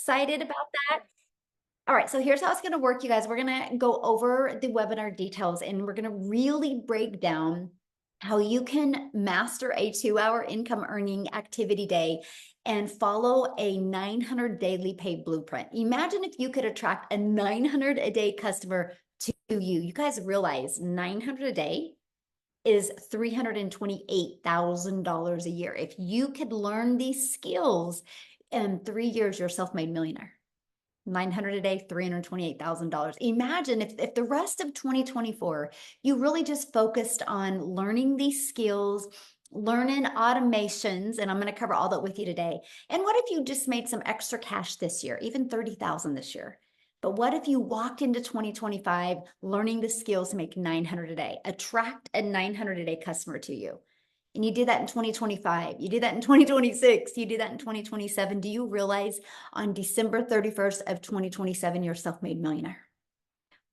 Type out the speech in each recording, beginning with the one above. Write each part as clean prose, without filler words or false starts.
excited about that. All right, so here's how it's going to work, you guys. We're going to go over the webinar details and we're going to really break down how you can master a 2-hour income earning activity day and follow a 900 daily pay blueprint. Imagine if you could attract a 900 a day customer to you. You guys realize 900 a day is $328,000 a year. If you could learn these skills in 3 years, you're a self-made millionaire. 900 a day, $328,000. Imagine if the rest of 2024, you really just focused on learning these skills, learning automations, and I'm going to cover all that with you today. And what if you just made some extra cash this year, even 30,000 this year? But what if you walked into 2025 learning the skills to make 900 a day, attract a 900 a day customer to you? And you did that in 2025, you did that in 2026, you did that in 2027. Do you realize on December 31st of 2027, you're a self-made millionaire?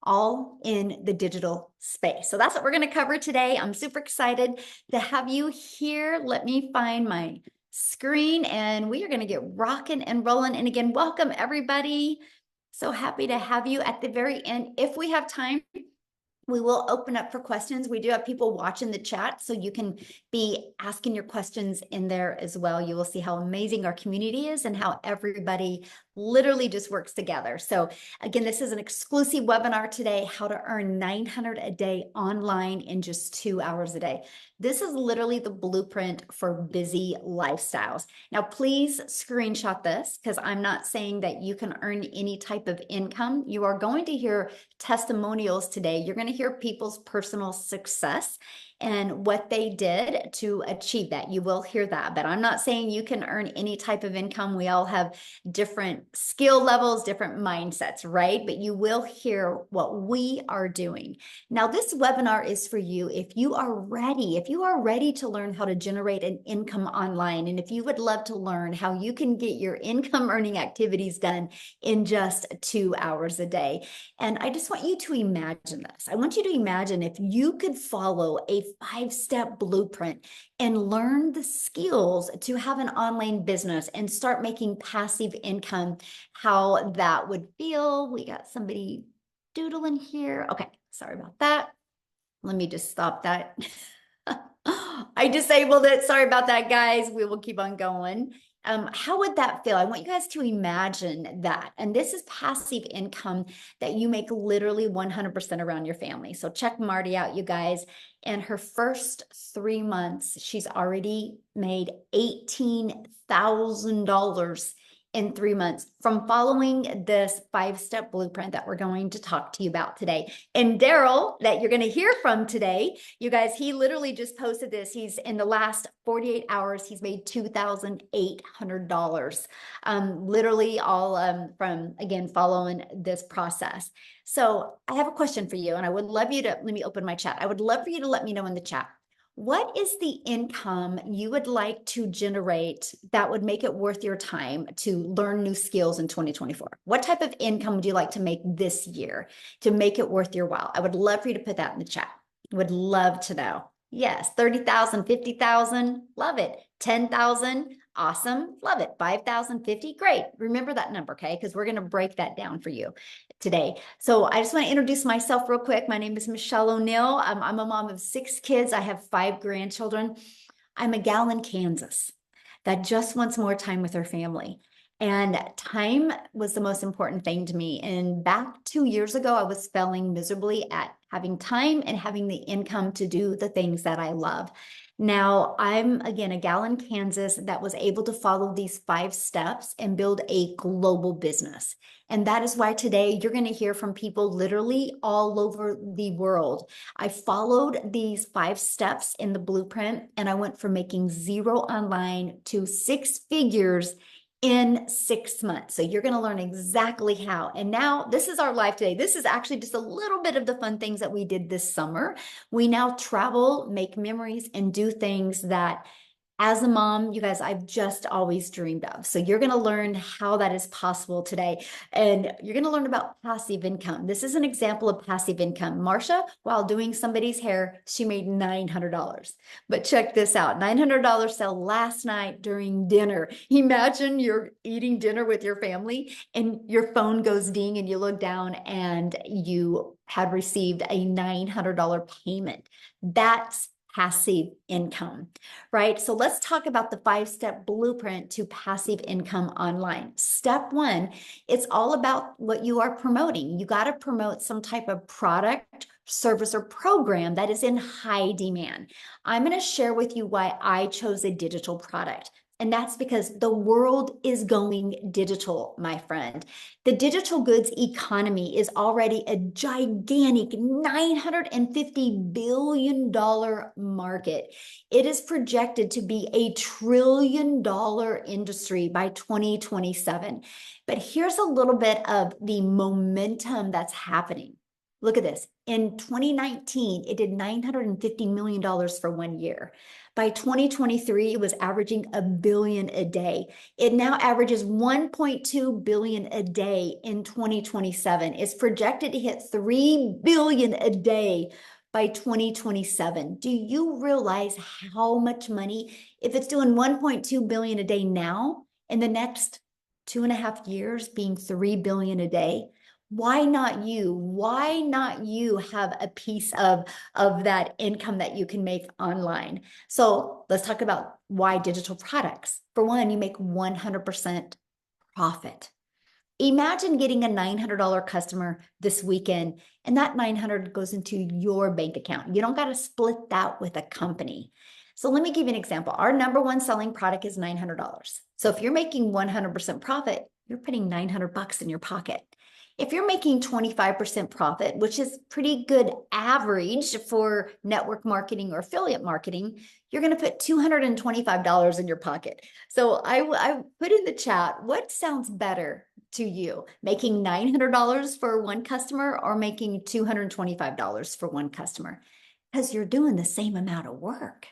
All in the digital space. So that's what we're going to cover today. I'm super excited to have you here. Let me find my screen and we are going to get rocking and rolling. And again, welcome everybody. So happy to have you at the very end. If we have time, we will open up for questions. We do have people watching the chat, so you can be asking your questions in there as well. You will see how amazing our community is and how everybody literally just works together. So again, this is an exclusive webinar today, how to earn 900 a day online in just 2 hours a day. This is literally the blueprint for busy lifestyles. Now, please screenshot this because I'm not saying that you can earn any type of income. You are going to hear testimonials today. You're going to hear people's personal success and what they did to achieve that. You will hear that, but I'm not saying you can earn any type of income. We all have different skill levels, different mindsets, right? But you will hear what we are doing. Now, this webinar is for you if you are ready to learn how to generate an income online. And if you would love to learn how you can get your income earning activities done in just 2 hours a day. And I just want you to imagine this. I want you to imagine if you could follow a 5-step blueprint and learn the skills to have an online business and start making passive income, how that would feel. We got somebody doodling here. Okay, sorry about that. Let me just stop that. I disabled it. Sorry about that, guys. We will keep on going. How would that feel? I want you guys to imagine that. And this is passive income that you make literally 100% around your family. So check Marty out, you guys. In her first 3 months, she's already made $18,000 in 3 months from following this 5-step blueprint that we're going to talk to you about today. And Daryl, that you're going to hear from today, you guys, he literally just posted this. He's in the last 48 hours, he's made $2,800, literally all from, again, following this process. So I have a question for you, and I would love you to, let me open my chat. I would love for you to let me know in the chat. What is the income you would like to generate that would make it worth your time to learn new skills in 2024? What type of income would you like to make this year to make it worth your while? I would love for you to put that in the chat. Would love to know. Yes, 30,000, 50,000, love it. 10,000, awesome, love it. 5,000, 50, great. Remember that number, okay? Because we're going to break that down for you today. So I just want to introduce myself real quick. My name is Michelle O'Neill. I'm a mom of 6 kids. I have 5 grandchildren. I'm a gal in Kansas that just wants more time with her family. And time was the most important thing to me. And back 2 years ago, I was failing miserably at having time and having the income to do the things that I love. Now, I'm, again, a gal in Kansas that was able to follow these 5 steps and build a global business. And that is why today you're going to hear from people literally all over the world. I followed these 5 steps in the blueprint, and I went from making 0 online to 6 figures in 6 months. So you're going to learn exactly how. And now this is our life today. This is actually just a little bit of the fun things that we did this summer. We now travel, make memories, and do things that as a mom, you guys, I've just always dreamed of. So you're going to learn how that is possible today. And you're going to learn about passive income. This is an example of passive income. Marsha, while doing somebody's hair, she made $900. But check this out, $900 sale last night during dinner. Imagine you're eating dinner with your family and your phone goes ding and you look down and you had received a $900 payment. That's passive income, right? So let's talk about the 5-step blueprint to passive income online. Step 1, it's all about what you are promoting. You got to promote some type of product, service, or program that is in high demand. I'm going to share with you why I chose a digital product. And that's because the world is going digital, my friend. The digital goods economy is already a gigantic $950 billion market. It is projected to be a $1 trillion industry by 2027. But here's a little bit of the momentum that's happening. Look at this. In 2019, it did $950 million for 1 year. By 2023, it was averaging $1 billion a day. It now averages $1.2 billion a day in 2027. It's projected to hit $3 billion a day by 2027. Do you realize how much money, if it's doing $1.2 billion a day now, in the next 2.5 years being $3 billion a day? Why not you? Why not you have a piece of that income that you can make online? So let's talk about why digital products. For one, you make 100% profit. Imagine getting a $900 customer this weekend, and that $900 goes into your bank account. You don't got to split that with a company. So let me give you an example. Our number one selling product is $900. So if you're making 100% profit, you're putting $900 in your pocket. If you're making 25% profit, which is pretty good average for network marketing or affiliate marketing, you're going to put $225 in your pocket. So I put in the chat, what sounds better to you? Making $900 for one customer or making $225 for one customer? Because you're doing the same amount of work,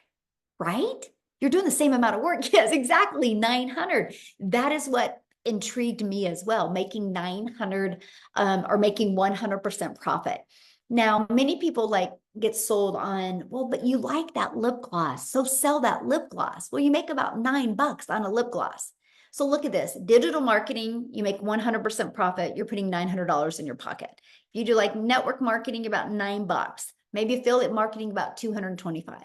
right? You're doing the same amount of work. Yes, exactly, 900. That is what intrigued me as well, making 900 or making 100% profit. Now, many people get sold on, well, but you like that lip gloss, so sell that lip gloss. Well, you make about $9 on a lip gloss. So look at this, digital marketing, you make 100% profit, you're putting $900 in your pocket. If you do network marketing, about $9, maybe affiliate marketing, about 225.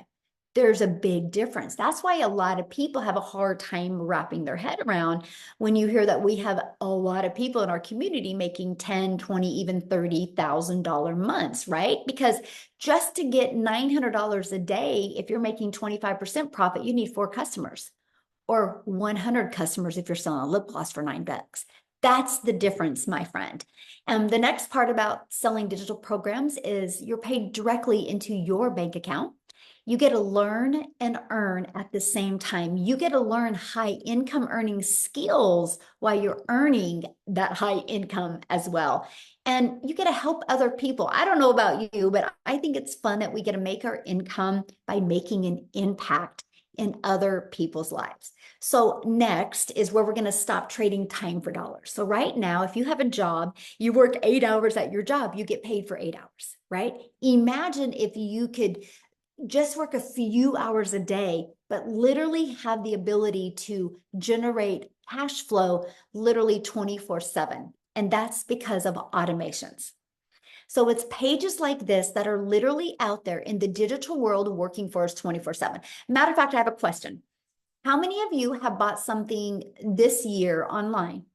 There's a big difference. That's why a lot of people have a hard time wrapping their head around when you hear that we have a lot of people in our community making $10, $20, even $30,000 months, right? Because just to get $900 a day, if you're making 25% profit, you need 4 customers or 100 customers if you're selling a lip gloss for $9. That's the difference, my friend. And the next part about selling digital programs is you're paid directly into your bank account. You get to learn and earn at the same time. You get to learn high income earning skills while you're earning that high income as well. And you get to help other people. I don't know about you, but I think it's fun that we get to make our income by making an impact in other people's lives. So next is where we're going to stop trading time for dollars. So right now, if you have a job, you work 8 hours at your job, you get paid for 8 hours, right? Imagine if you could just work a few hours a day, but literally have the ability to generate cash flow literally 24/7. And that's because of automations. So it's pages like this that are literally out there in the digital world working for us 24/7. Matter of fact, I have a question. How many of you have bought something this year online?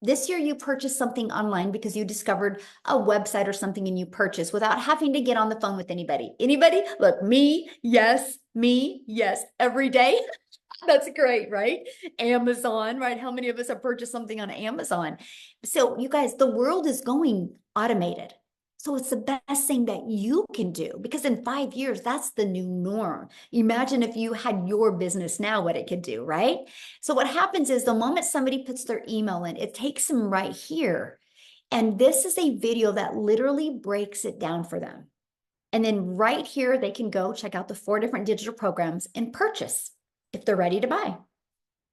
This year you purchased something online because you discovered a website or something and you purchased without having to get on the phone with anybody. Anybody? Look, me, yes, every day. That's great, right? Amazon, right? How many of us have purchased something on Amazon? So you guys, the world is going automated. So it's the best thing that you can do because in 5 years, that's the new norm. Imagine if you had your business now, what it could do, right? So what happens is the moment somebody puts their email in, it takes them right here. And this is a video that literally breaks it down for them. And then right here, they can go check out the 4 different digital programs and purchase. if they're ready to buy.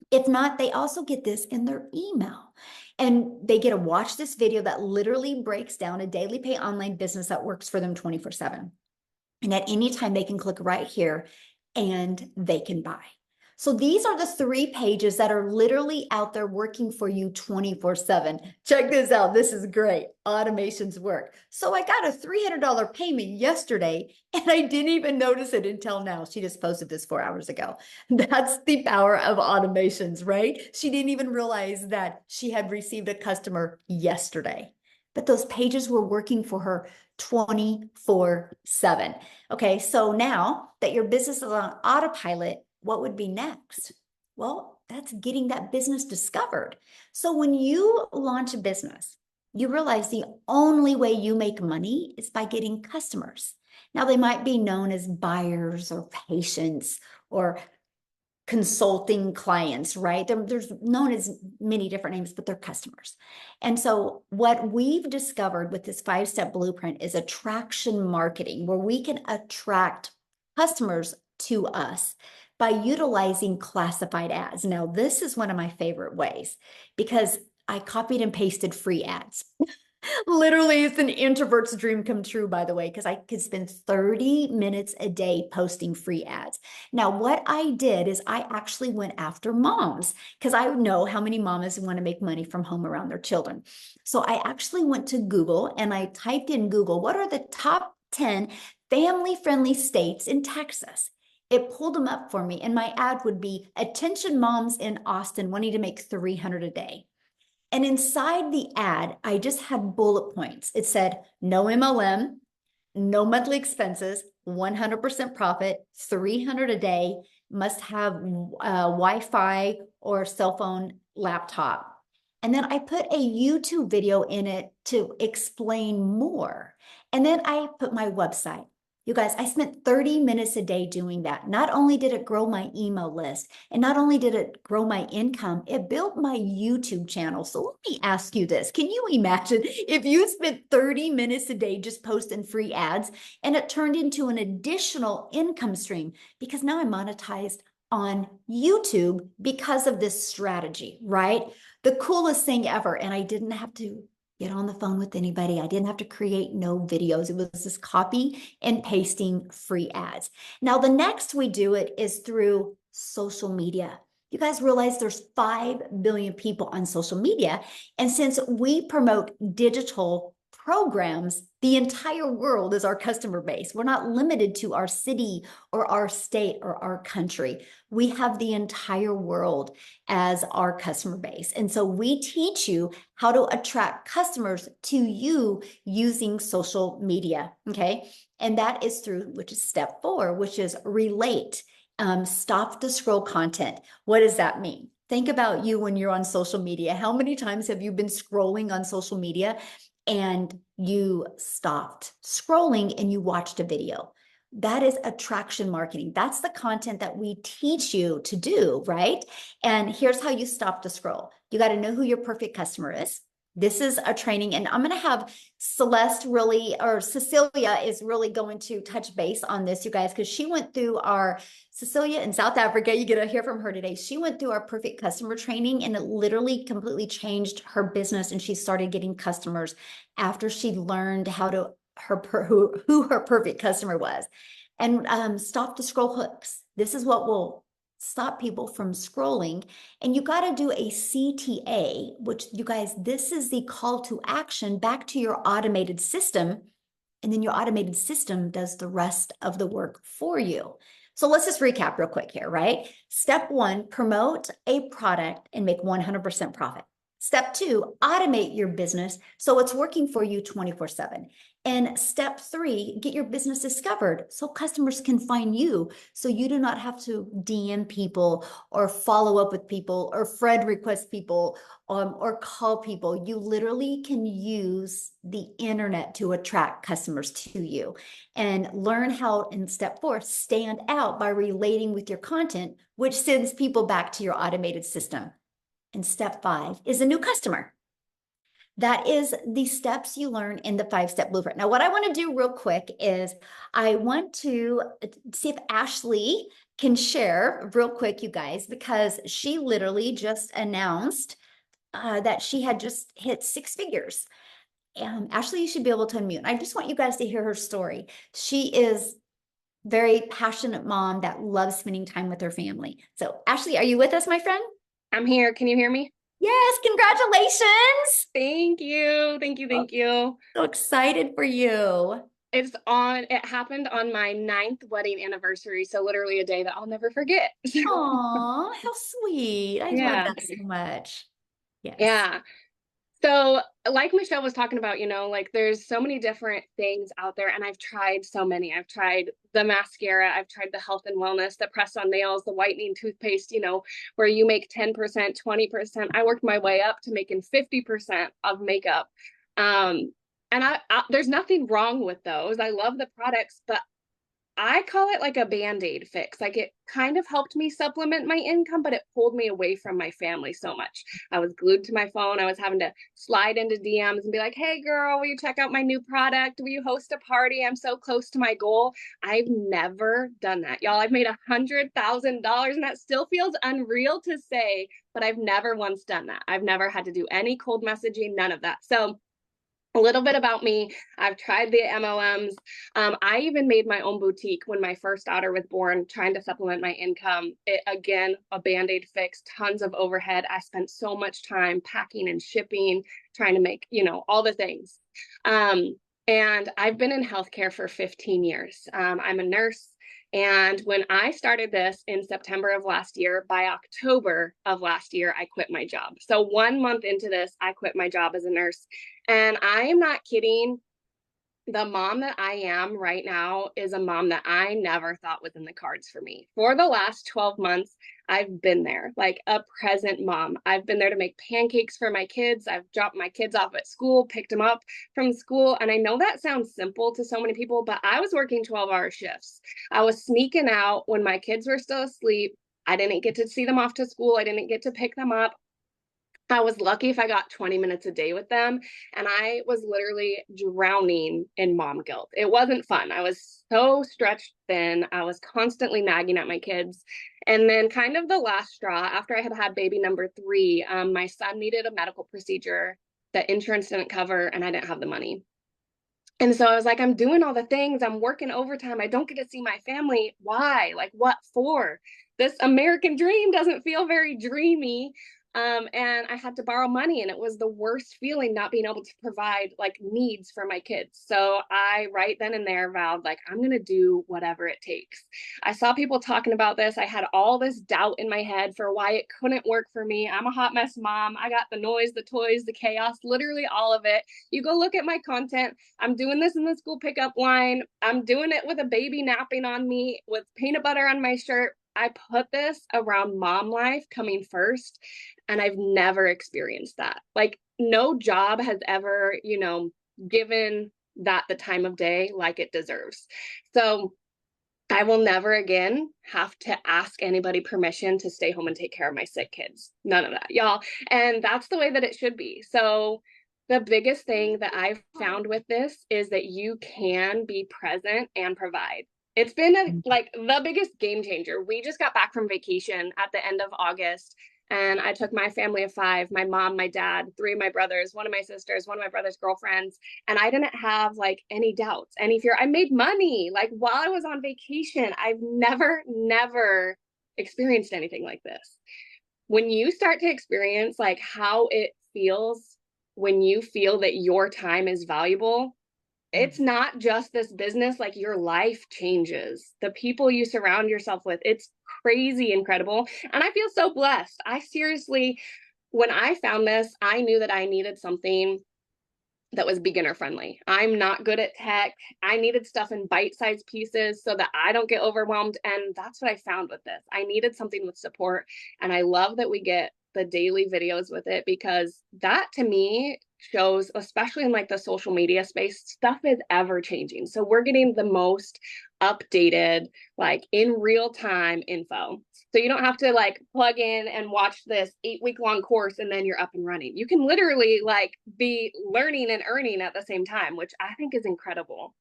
If not, they also get this in their email. And they get to watch this video that literally breaks down a daily pay online business that works for them 24/7. And at any time, they can click right here and they can buy. So these are the 3 pages that are literally out there working for you 24/7. Check this out. This is great. Automations work. So I got a $300 payment yesterday and I didn't even notice it until now. She just posted this 4 hours ago. That's the power of automations, right? She didn't even realize that she had received a customer yesterday. But those pages were working for her 24/7. Okay, so now that your business is on autopilot, what would be next? Well, that's getting that business discovered. So when you launch a business, you realize the only way you make money is by getting customers. Now, they might be known as buyers or patients or consulting clients, right? There's known as many different names, but they're customers. And so what we've discovered with this 5-step blueprint is attraction marketing, where we can attract customers to us by utilizing classified ads. Now, this is one of my favorite ways because I copied and pasted free ads. Literally, it's an introvert's dream come true, by the way, because I could spend 30 minutes a day posting free ads. Now, what I did is I actually went after moms because I know how many mamas want to make money from home around their children. So I actually went to Google and I typed in Google, what are the top 10 family-friendly states in Texas? It pulled them up for me, and my ad would be, attention moms in Austin wanting to make $300 a day. And inside the ad, I just had bullet points. It said, no MLM, no monthly expenses, 100% profit, 300 a day, must have Wi-Fi or cell phone laptop. And then I put a YouTube video in it to explain more. And then I put my website. You guys, I spent 30 minutes a day doing that. Not only did it grow my email list, and not only did it grow my income, it built my YouTube channel. So let me ask you this. Can you imagine if you spent 30 minutes a day just posting free ads and it turned into an additional income stream? Because now I'm monetized on YouTube because of this strategy, right? The coolest thing ever. And I didn't have to get on the phone with anybody. I didn't have to create no videos. It was just copy and pasting free ads. Now, the next we do it is through social media. You guys realize there's 5 billion people on social media. And since we promote digital programs, the entire world is our customer base. We're not limited to our city or our state or our country. We have the entire world as our customer base. And so we teach you how to attract customers to you using social media, okay? And that is through, which is step 4, which is relate, stop the scroll content. What does that mean? Think about you when you're on social media. How many times have you been scrolling on social media and you stopped scrolling and you watched a video? That is attraction marketing. That's the content that we teach you to do, right? And here's how you stop the scroll. You got to know who your perfect customer is. This is a training, and I'm going to have Celeste really, or Cecilia is really going to touch base on this, you guys, because she went through our, Cecilia in South Africa, you get to hear from her today. She went through our perfect customer training and it literally completely changed her business, and she started getting customers after she learned how to, who her perfect customer was. And stop the scroll hooks. This is what will stop people from scrolling. And you got to do a CTA, which, you guys, this is the call to action back to your automated system. And then your automated system does the rest of the work for you. So let's just recap real quick here, right? Step 1, promote a product and make 100% profit. Step 2, automate your business so it's working for you 24/7. And step 3, get your business discovered so customers can find you, so you do not have to DM people or follow up with people or friend request people or call people. You literally can use the internet to attract customers to you, and learn how, in step 4, stand out by relating with your content, which sends people back to your automated system. And step 5 is a new customer. That is the steps you learn in the 5-step blueprint. Now, what I want to do real quick is I want to see if Ashley can share real quick, you guys, because she literally just announced that she had just hit 6 figures. Ashley, you should be able to unmute. I just want you guys to hear her story. She is very passionate mom that loves spending time with her family. So, Ashley, are you with us, my friend? I'm here. Can you hear me? Yes, congratulations. Thank you. Thank you. Thank you. So excited for you. It happened on my 9th wedding anniversary. So literally a day that I'll never forget. Aw, how sweet. I love Yeah. that so much. Yes. Yeah. So, like Michelle was talking about, like there's so many different things out there, and I've tried so many. I've tried the mascara, I've tried the health and wellness, the press on nails, the whitening toothpaste, where you make 10%, 20%. I worked my way up to making 50% of makeup. And there's nothing wrong with those. I love the products, but I call it like a band-aid fix. Like it kind of helped me supplement my income, but it pulled me away from my family so much. I was glued to my phone. I was having to slide into DMs and be like, hey girl, will you check out my new product? Will you host a party? I'm so close to my goal. I've never done that. Y'all, I've made $100,000 and that still feels unreal to say, but I've never once done that. I've never had to do any cold messaging, none of that. So a little bit about me. I've tried the MLMs. I even made my own boutique when my first daughter was born, trying to supplement my income. Again, a band-aid fix, tons of overhead. I spent so much time packing and shipping, trying to make, all the things. And I've been in healthcare for 15 years. I'm a nurse. And when I started this in September of last year, by October of last year, I quit my job. So 1 month into this, I quit my job as a nurse. And I am not kidding. The mom that I am right now is a mom that I never thought was in the cards for me. For the last 12 months, I've been there like a present mom. I've been there to make pancakes for my kids. I've dropped my kids off at school, picked them up from school. And I know that sounds simple to so many people, but I was working 12-hour shifts. I was sneaking out when my kids were still asleep. I didn't get to see them off to school. I didn't get to pick them up. I was lucky if I got 20 minutes a day with them. And I was literally drowning in mom guilt. It wasn't fun. I was so stretched thin. I was constantly nagging at my kids. And then, kind of the last straw, after I had had baby number 3, my son needed a medical procedure that insurance didn't cover, and I didn't have the money. And so I was like, I'm doing all the things. I'm working overtime. I don't get to see my family. Why? Like, what for? This American dream doesn't feel very dreamy. And I had to borrow money, and it was the worst feeling not being able to provide like needs for my kids. So I right then and there vowed, like, I'm going to do whatever it takes. I saw people talking about this. I had all this doubt in my head for why it couldn't work for me. I'm a hot mess mom. I got the noise, the toys, the chaos, literally all of it. You go look at my content. I'm doing this in the school pickup line. I'm doing it with a baby napping on me, with peanut butter on my shirt. I put this around mom life coming first, and I've never experienced that. Like, no job has ever, given that the time of day like it deserves. So I will never again have to ask anybody permission to stay home and take care of my sick kids. None of that, y'all. And that's the way that it should be. So the biggest thing that I've found with this is that you can be present and provide. It's been like the biggest game changer. We just got back from vacation at the end of August, and I took my family of 5, my mom, my dad, 3 of my brothers, one of my sisters, one of my brother's girlfriends, and I didn't have like any doubts, any fear. I made money like while I was on vacation. I've never experienced anything like this. When you start to experience like how it feels when you feel that your time is valuable, it's not just this business, like your life changes. The people you surround yourself with, it's crazy incredible. And I feel so blessed. I seriously, when I found this, I knew that I needed something that was beginner friendly. I'm not good at tech. I needed stuff in bite-sized pieces so that I don't get overwhelmed. And that's what I found with this. I needed something with support. And I love that we get the daily videos with it, because that to me shows, especially in like the social media space, stuff is ever changing. So we're getting the most updated, like in real time info. So you don't have to like plug in and watch this 8 week long course and then you're up and running. You can literally like be learning and earning at the same time, which I think is incredible.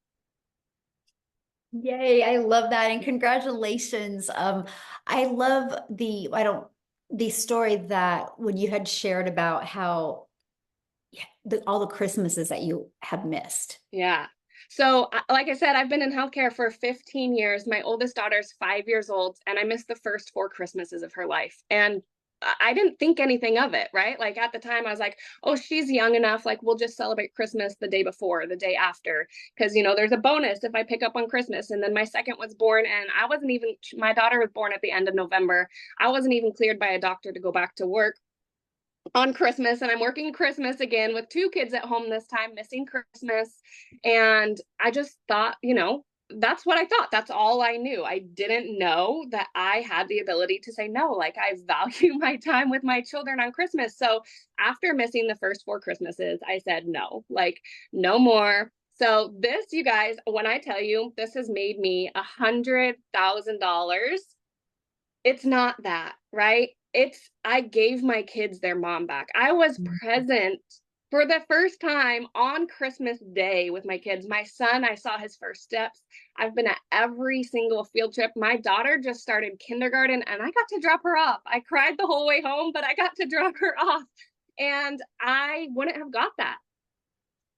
Yay, I love that. And congratulations. I love the story that when you had shared about how all the Christmases that you have missed. Yeah. So, like I said, I've been in healthcare for 15 years. My oldest daughter's 5 years old, and I missed the first 4 Christmases of her life. And I didn't think anything of it, right? Like at the time, I was like, oh, she's young enough. Like, we'll just celebrate Christmas the day before, the day after. Because, there's a bonus if I pick up on Christmas. And then my second was born, and my daughter was born at the end of November. I wasn't even cleared by a doctor to go back to work on Christmas, and I'm working Christmas again with 2 kids at home this time, missing Christmas. And I just thought, that's what I thought. That's all I knew. I didn't know that I had the ability to say no. Like, I value my time with my children on Christmas. So after missing the first 4 Christmases, I said no, like no more. So this, you guys, when I tell you this has made me $100,000, it's not that, right? I gave my kids their mom back. I was present for the first time on Christmas Day with my kids. My son, I saw his first steps. I've been at every single field trip. My daughter just started kindergarten, and I got to drop her off. I cried the whole way home, but I got to drop her off. And I wouldn't have got that.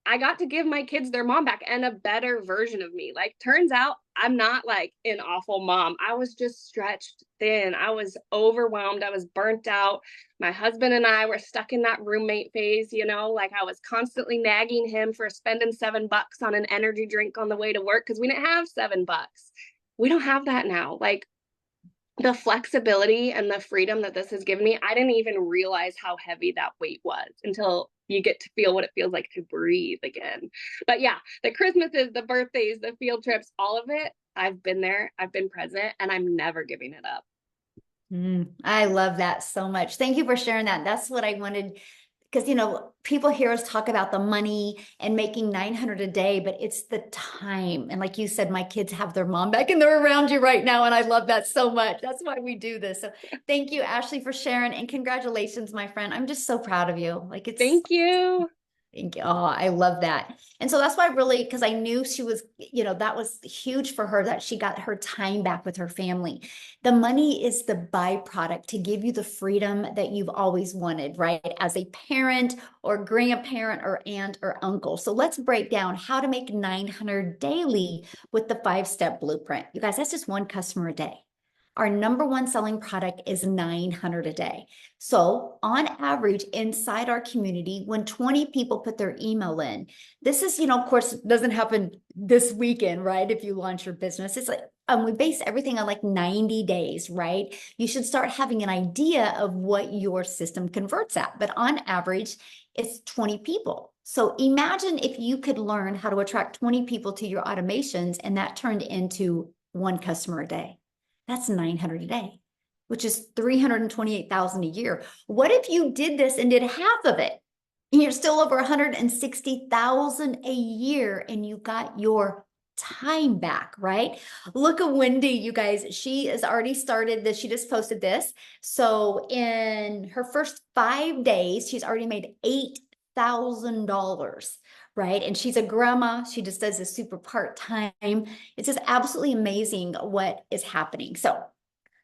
I got to give my kids their mom back and a better version of me. Like, turns out I'm not like an awful mom. I was just stretched thin. I was overwhelmed. I was burnt out. My husband and I were stuck in that roommate phase, like I was constantly nagging him for spending $7 on an energy drink on the way to work because we didn't have $7. We don't have that now. Like, the flexibility and the freedom that this has given me, I didn't even realize how heavy that weight was until you get to feel what it feels like to breathe again. But yeah, the Christmases, the birthdays, the field trips, all of it, I've been there, I've been present, and I'm never giving it up. I love that so much. Thank you for sharing that. That's what I wanted, because people hear us talk about the money and making 900 a day, but it's the time. And like you said, my kids have their mom back and they're around you right now. And I love that so much. That's why we do this. So thank you, Ashley, for sharing, and congratulations, my friend. I'm just so proud of you. Like, Thank you. thank you. Oh, I love that. And so that's why because I knew she was, that was huge for her, that she got her time back with her family. The money is the byproduct to give you the freedom that you've always wanted, right? As a parent or grandparent or aunt or uncle. So let's break down how to make 900 daily with the 5-step blueprint. You guys, that's just one customer a day. Our number one selling product is 900 a day. So on average, inside our community, when 20 people put their email in, this is, of course, it doesn't happen this weekend, right? If you launch your business, it's like, we base everything on like 90 days, right? You should start having an idea of what your system converts at. But on average, it's 20 people. So imagine if you could learn how to attract 20 people to your automations, and that turned into one customer a day. That's 900 a day, which is 328,000 a year. What if you did this and did half of it? And you're still over 160,000 a year, and you got your time back, right? Look at Wendy, you guys. She has already started this. She just posted this. So in her first 5 days, she's already made $8,000. Right? And she's a grandma. She just does this super part-time. It's just absolutely amazing what is happening. So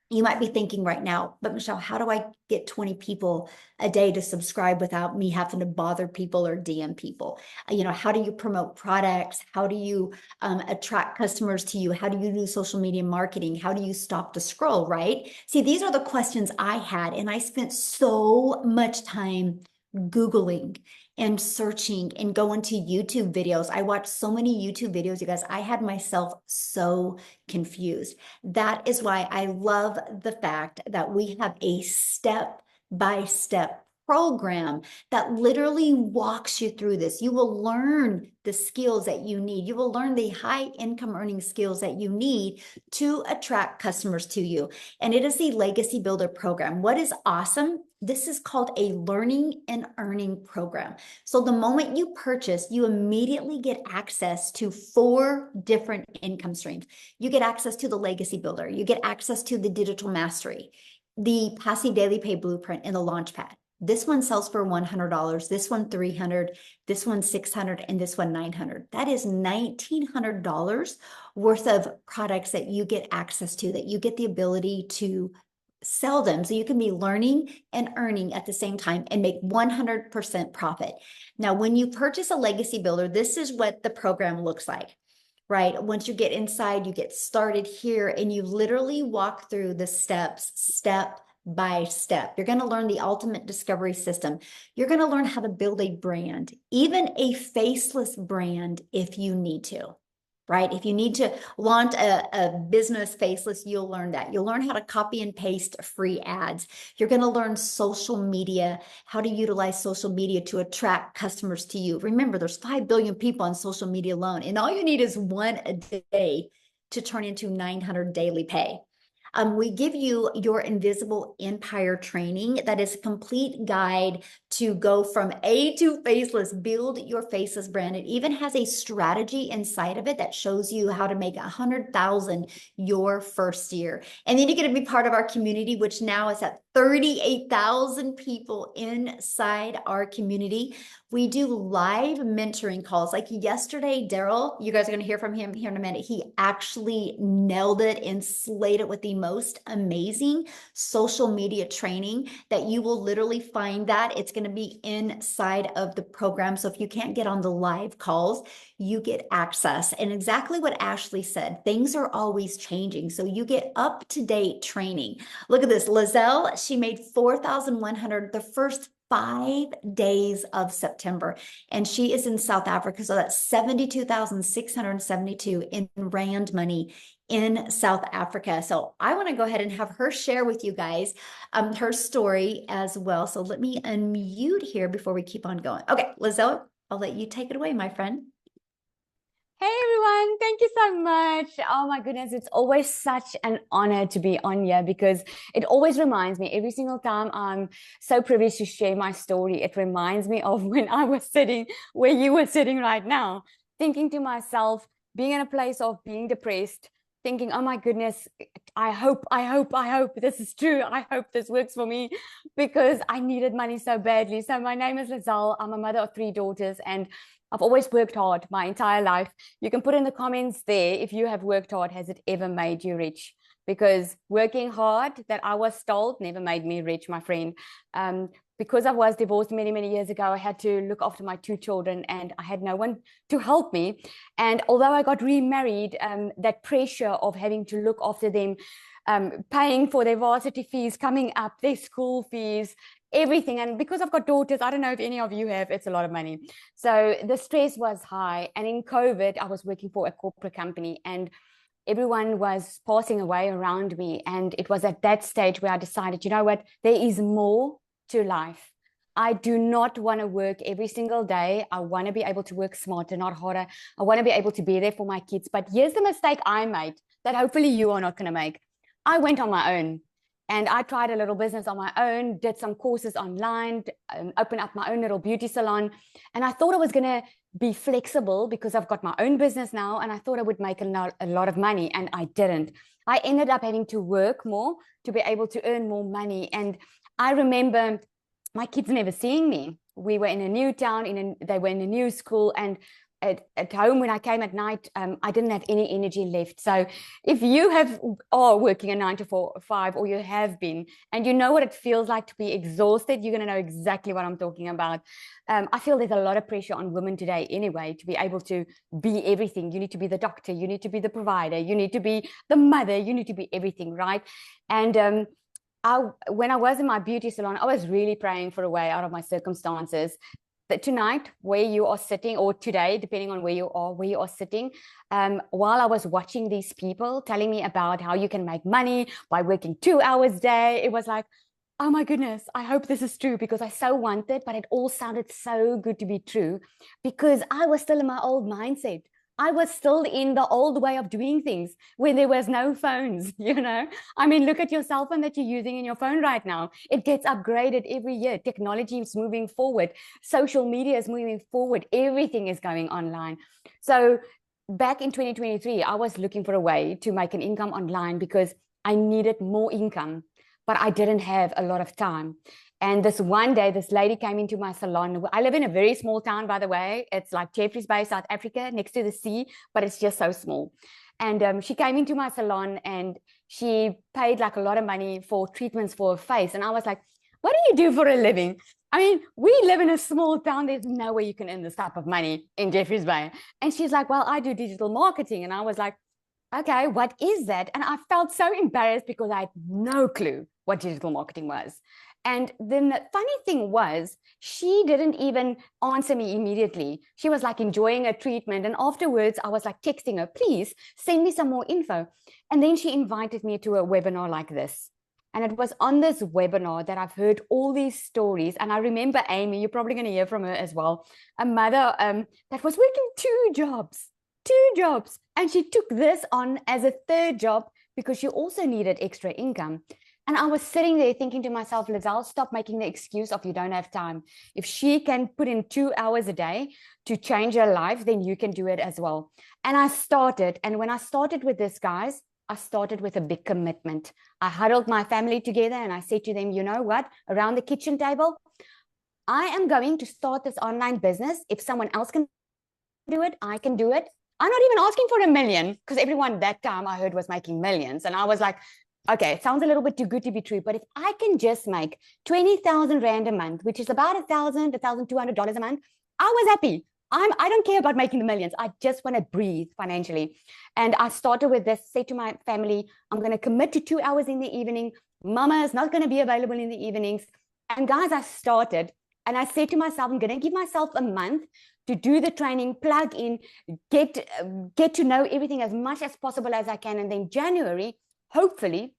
you might be thinking right now, but Michelle, how do I get 20 people a day to subscribe without me having to bother people or DM people? How do you promote products? How do you attract customers to you? How do you do social media marketing? How do you stop the scroll, right? See, these are the questions I had, and I spent so much time Googling and searching and going to YouTube videos. I watched so many YouTube videos, you guys. I had myself so confused. That is why I love the fact that we have a step-by-step program that literally walks you through this. You will learn the skills that you need. You will learn the high income earning skills that you need to attract customers to you. And it is the Legacy Builder program. What is awesome? This is called a learning and earning program. So the moment you purchase, you immediately get access to 4 different income streams. You get access to the Legacy Builder. You get access to the Digital Mastery, the Passive Daily Pay Blueprint, and the Launchpad. This one sells for $100, this one $300, this one $600, and this one $900. That is $1,900 worth of products that you get access to, that you get the ability to sell them. So you can be learning and earning at the same time and make 100% profit. Now, when you purchase a Legacy Builder, this is what the program looks like, right? Once you get inside, you get started here and you literally walk through the steps, step by step. You're going to learn the ultimate discovery system. You're going to learn how to build a brand, even a faceless brand if you need to, right? If you need to launch a business faceless, you'll learn that. You'll learn how to copy and paste free ads. You're going to learn social media, how to utilize social media to attract customers to you. Remember, there's 5 billion people on social media alone, and all you need is one a day to turn into 900 daily pay. We give you your Invisible Empire training. That is a complete guide to go from A to faceless, build your faceless brand. It even has a strategy inside of it that shows you how to make 100,000 your first year. And then you get to be part of our community, which now is at 38,000 people inside our community. We do live mentoring calls. Like yesterday, Daryl, you guys are going to hear from him here in a minute. He actually nailed it and slayed it with the most amazing social media training that you will literally find that. It's going to be inside of the program. So if you can't get on the live calls, you get access. And exactly what Ashley said, things are always changing. So you get up-to-date training. Look at this. Lizelle, she made 4,100 the first 5 days of September, and she is in South Africa. So that's 72,672 in rand money in South Africa. So I want to go ahead and have her share with you guys her story as well. So let me unmute here before we keep on going. Okay, Lizelle, I'll let you take it away, my friend. Hey everyone, thank you so much. Oh my goodness, it's always such an honor to be on here because it always reminds me every single time I'm so privileged to share my story. It reminds me of when I was sitting where you were sitting right now, thinking to myself, being in a place of being depressed, thinking, oh my goodness, I hope this is true. I hope this works for me because I needed money so badly. So my name is Lizelle. I'm a mother of 3 daughters and I've always worked hard my entire life. You can put in the comments there if you have worked hard, has it ever made you rich? Because working hard, that I was told, never made me rich, my friend. Because I was divorced many, many years ago, I had to look after my 2 children and I had no one to help me. And although I got remarried, that pressure of having to look after them, paying for their varsity fees, coming up, their school fees, everything. And because I've got daughters, I don't know if any of you have, it's a lot of money. So the stress was high. And in COVID, I was working for a corporate company and everyone was passing away around me. And it was at that stage where I decided, you know what, there is more to life. I do not want to work every single day. I want to be able to work smarter, not harder. I want to be able to be there for my kids. But here's the mistake I made that hopefully you are not going to make. I went on my own. And I tried a little business on my own, did some courses online, opened up my own little beauty salon. And I thought I was going to be flexible because I've got my own business now. And I thought I would make a lot of money. And I didn't. I ended up having to work more to be able to earn more money. And I remember my kids never seeing me. We were in a new town, they were in a new school. And at home when I came at night, I didn't have any energy left. So if you are working a 9 to 5 or you have been, and you know what it feels like to be exhausted, you're going to know exactly what I'm talking about. I feel there's a lot of pressure on women today anyway, to be able to be everything. You need to be the doctor, you need to be the provider, you need to be the mother, you need to be everything, right? And when I was in my beauty salon, I was really praying for a way out of my circumstances. That tonight, where you are sitting, or today, depending on where you are sitting, while I was watching these people telling me about how you can make money by working 2 hours a day, it was like, oh my goodness, I hope this is true, because I so wanted, but it all sounded so good to be true, because I was still in my old mindset. I was still in the old way of doing things when there was no phones, I mean, look at your cell phone that you're using in your phone right now. It gets upgraded every year. Technology is moving forward. Social media is moving forward. Everything is going online. So back in 2023, I was looking for a way to make an income online because I needed more income, but I didn't have a lot of time. And this one day, this lady came into my salon. I live in a very small town, by the way. It's like Jeffreys Bay, South Africa, next to the sea, but it's just so small. And she came into my salon and she paid like a lot of money for treatments for her face. And I was like, what do you do for a living? I mean, we live in a small town. There's no way you can earn this type of money in Jeffreys Bay. And she's like, well, I do digital marketing. And I was like, okay, what is that? And I felt so embarrassed because I had no clue what digital marketing was. And then the funny thing was, she didn't even answer me immediately. She was like enjoying a treatment. And afterwards, I was like texting her, please send me some more info. And then she invited me to a webinar like this. And it was on this webinar that I've heard all these stories. And I remember Amy, you're probably going to hear from her as well, a mother that was working two jobs. And she took this on as a third job because she also needed extra income. And I was sitting there thinking to myself, Lizelle, stop making the excuse of you don't have time. If she can put in 2 hours a day to change her life, then you can do it as well. And I started. And when I started with this, guys, I started with a big commitment. I huddled my family together and I said to them, you know what, around the kitchen table, I am going to start this online business. If someone else can do it, I can do it. I'm not even asking for $1 million, because everyone that time I heard was making millions. And I was like, okay, it sounds a little bit too good to be true, but if I can just make 20,000 Rand a month, which is about $1,000, $1,200 a month, I was happy. I don't care about making the millions. I just want to breathe financially. And I started with this, say to my family, I'm going to commit to 2 hours in the evening. Mama is not going to be available in the evenings. And guys, I started and I said to myself, I'm going to give myself a month to do the training, plug in, get to know everything as much as possible as I can. And then January, hopefully,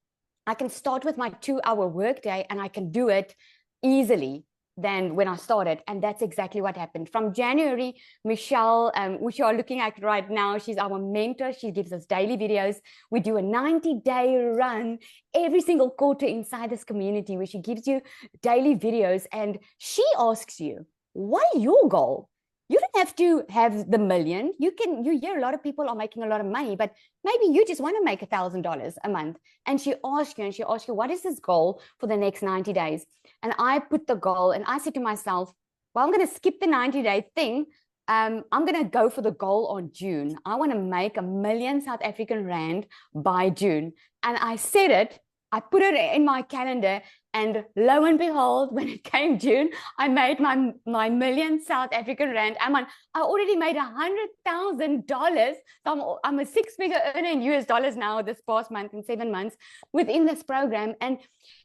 I can start with my 2-hour workday and I can do it easily than when I started. And that's exactly what happened. From January, Michelle, which you are looking at right now, she's our mentor. She gives us daily videos. We do a 90-day run every single quarter inside this community where she gives you daily videos and she asks you, what is your goal? You don't have to have the million. You hear a lot of people are making a lot of money, but maybe you just want to make $1,000 a month. And she asks you, what is this goal for the next 90 days? And I put the goal and I said to myself, well, I'm going to skip the 90-day thing. I'm going to go for the goal on June. I want to make $1 million South African Rand by June. And I said it, I put it in my calendar. And lo and behold, when it came June, I made my $1 million South African Rand. I already made $100,000. So I'm a 6-figure earner in US dollars now this past month, in 7 months within this program. And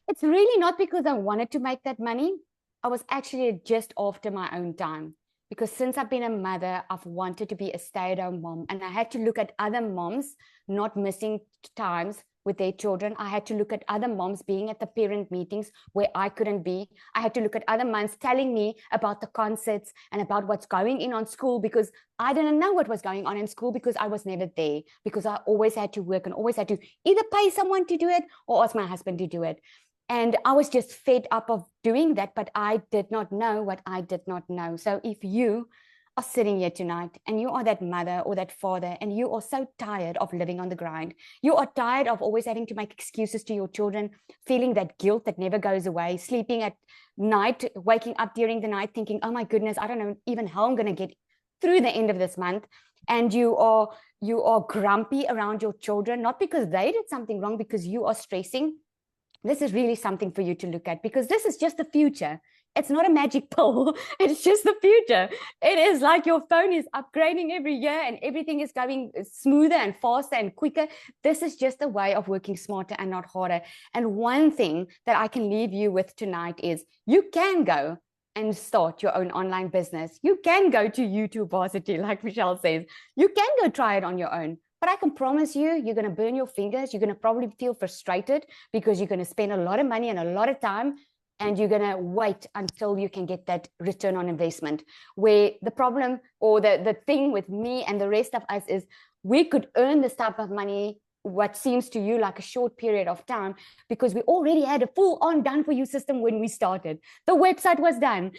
it's really not because I wanted to make that money. I was actually just after my own time. Because since I've been a mother, I've wanted to be a stay-at-home mom. And I had to look at other moms not missing times with their children. I had to look at other moms being at the parent meetings where I couldn't be. I had to look at other moms telling me about the concepts and about what's going in on school, because I didn't know what was going on in school because I was never there, because I always had to work and always had to either pay someone to do it or ask my husband to do it. And I was just fed up of doing that, but I did not know what I did not know. So if you are sitting here tonight and you are that mother or that father and you are so tired of living on the grind, you are tired of always having to make excuses to your children, feeling that guilt that never goes away, sleeping at night, waking up during the night thinking, oh my goodness, I don't know even how I'm going to get through the end of this month. And you are grumpy around your children, not because they did something wrong, because you are stressing. This is really something for you to look at, because this is just the future. It's not a magic pill. It's just the future. It is like your phone is upgrading every year and everything is going smoother and faster and quicker. This is just a way of working smarter and not harder. And one thing that I can leave you with tonight is you can go and start your own online business. You can go to YouTube Varsity, like Michelle says. You can go try it on your own. But I can promise you, you're going to burn your fingers. You're going to probably feel frustrated because you're going to spend a lot of money and a lot of time, and you're going to wait until you can get that return on investment. Where the problem or the thing with me and the rest of us is we could earn this type of money, what seems to you like a short period of time, because we already had a full on done for you system when we started. The website was done.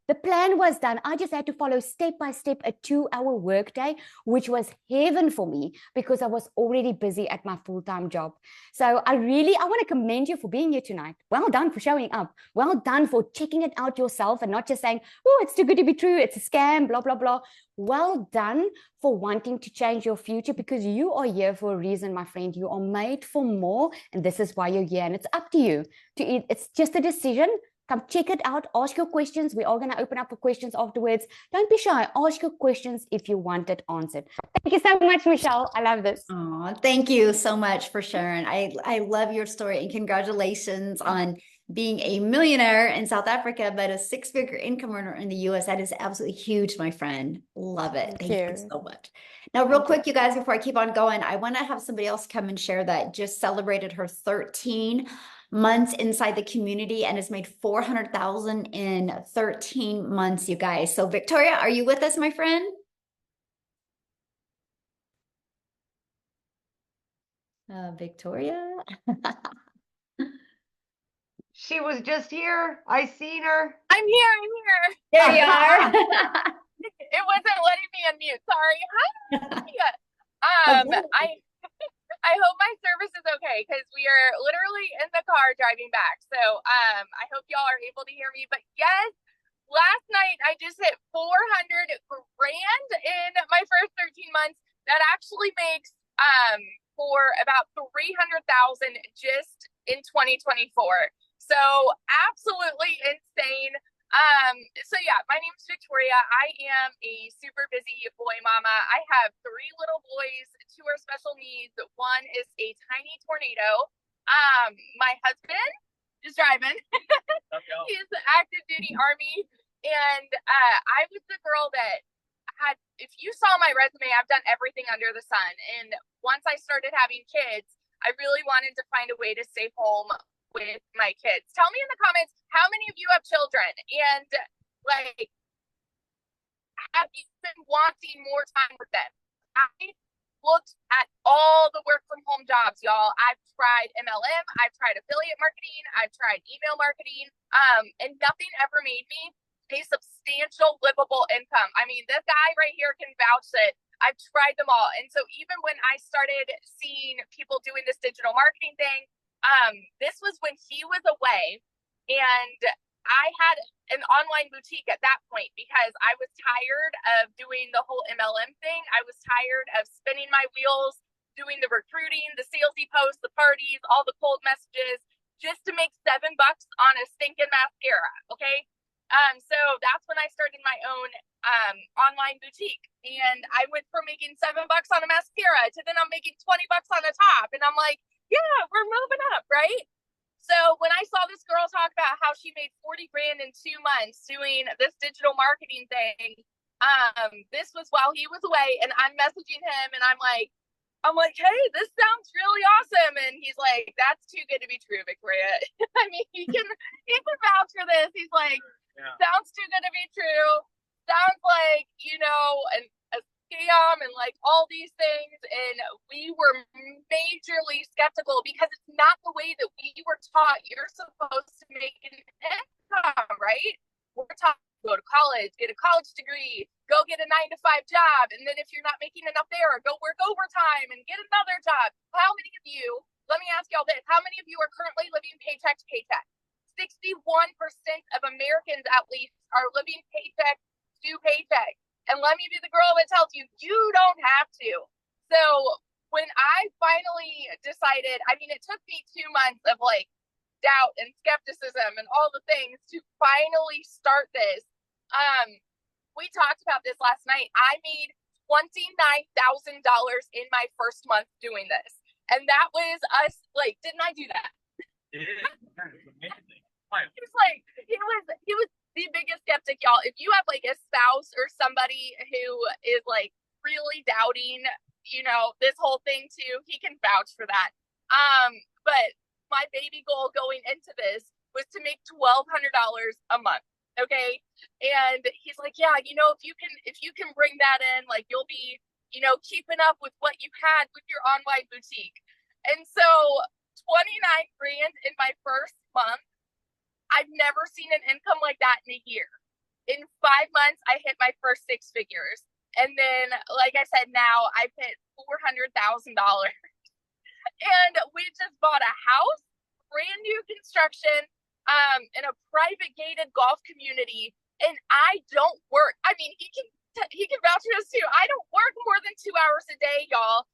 The plan was done. I just had to follow step by step a 2-hour workday, which was heaven for me because I was already busy at my full-time job. So I want to commend you for being here tonight. Well done for showing up. Well done for checking it out yourself and not just saying, oh, it's too good to be true. It's a scam, blah, blah, blah. Well done for wanting to change your future, because you are here for a reason, my friend. You are made for more, and this is why you're here. And it's up to you to eat. It's just a decision. Come check it out. Ask your questions. We are going to open up for questions afterwards. Don't be shy. Ask your questions if you want it answered. Thank you so much, Michelle. I love this. Oh, thank you so much for sharing. I love your story, and congratulations on being a millionaire in South Africa, but a 6-figure income earner in the US. That is absolutely huge, my friend. Love it. Thank you so much. Now, real quick, you guys, before I keep on going, I want to have somebody else come and share that just celebrated her 13 months inside the community and has made 400,000 in 13 months, you guys. So Victoria, are you with us, my friend? Victoria? She was just here. I seen her. I'm here. I'm here. There you are. It wasn't letting me unmute. Sorry. I hope my service is okay because we are literally in the car driving back. So I hope y'all are able to hear me. But yes, last night I just hit 400 grand in my first 13 months. That actually makes for about 300,000 just in 2024. So absolutely insane. So yeah, my name is Victoria. I am a super busy boy mama. I have 3 little boys, 2 are special needs. 1 is a tiny tornado. My husband is driving. He's the active duty Army. And I was the girl that had, if you saw my resume, I've done everything under the sun. And once I started having kids, I really wanted to find a way to stay home with my kids. Tell me in the comments, how many of you have children? And like, have you been wanting more time with them? I looked at all the work from home jobs, y'all. I've tried MLM, I've tried affiliate marketing, I've tried email marketing, and nothing ever made me a substantial livable income. I mean, this guy right here can vouch that I've tried them all. And so even when I started seeing people doing this digital marketing thing, this was when he was away, and I had an online boutique at that point because I was tired of doing the whole MLM thing. I was tired of spinning my wheels, doing the recruiting, the salesy posts, the parties, all the cold messages, just to make $7 on a stinking mascara. Okay. So that's when I started my own online boutique, and I went from making $7 on a mascara to then I'm making $20 on the top, and I'm like, yeah, we're moving up, right? So when I saw this girl talk about how she made 40 grand in 2 months doing this digital marketing thing, this was while he was away, and I'm messaging him, and I'm like, hey, this sounds really awesome. And he's like, that's too good to be true, Victoria. I mean, he can vouch for this. He's like, sounds too good to be true. Sounds like, a scam and like all these things. And we were majorly skeptical because it's not the way that we were taught. You're supposed to make an income, right? We're taught to go to college, get a college degree, go get a 9-to-5 job. And then if you're not making enough there, go work overtime and get another job. How many of you, let me ask y'all this, how many of you are currently living paycheck to paycheck? 61% of Americans, at least, are living paycheck to paycheck. And let me be the girl that tells you, you don't have to. So when I finally decided, I mean, it took me 2 months of like doubt and skepticism and all the things to finally start this. We talked about this last night. I made $29,000 in my first month doing this. And that was us, like, didn't I do that? It is. That is amazing. He was like, he was the biggest skeptic, y'all. If you have like a spouse or somebody who is like really doubting, this whole thing too. He can vouch for that. But my baby goal going into this was to make $1,200 a month. Okay. And he's like, yeah, if you can bring that in, like you'll be, keeping up with what you had with your online boutique. And so 29 grand in my first month, I've never seen an income like that in a year. In 5 months, I hit my first 6 figures. And then, like I said, now I've hit $400,000. And we just bought a house, brand new construction, in a private gated golf community. And I don't work. I mean, he can vouch for this too. I don't work more than 2 hours a day, y'all.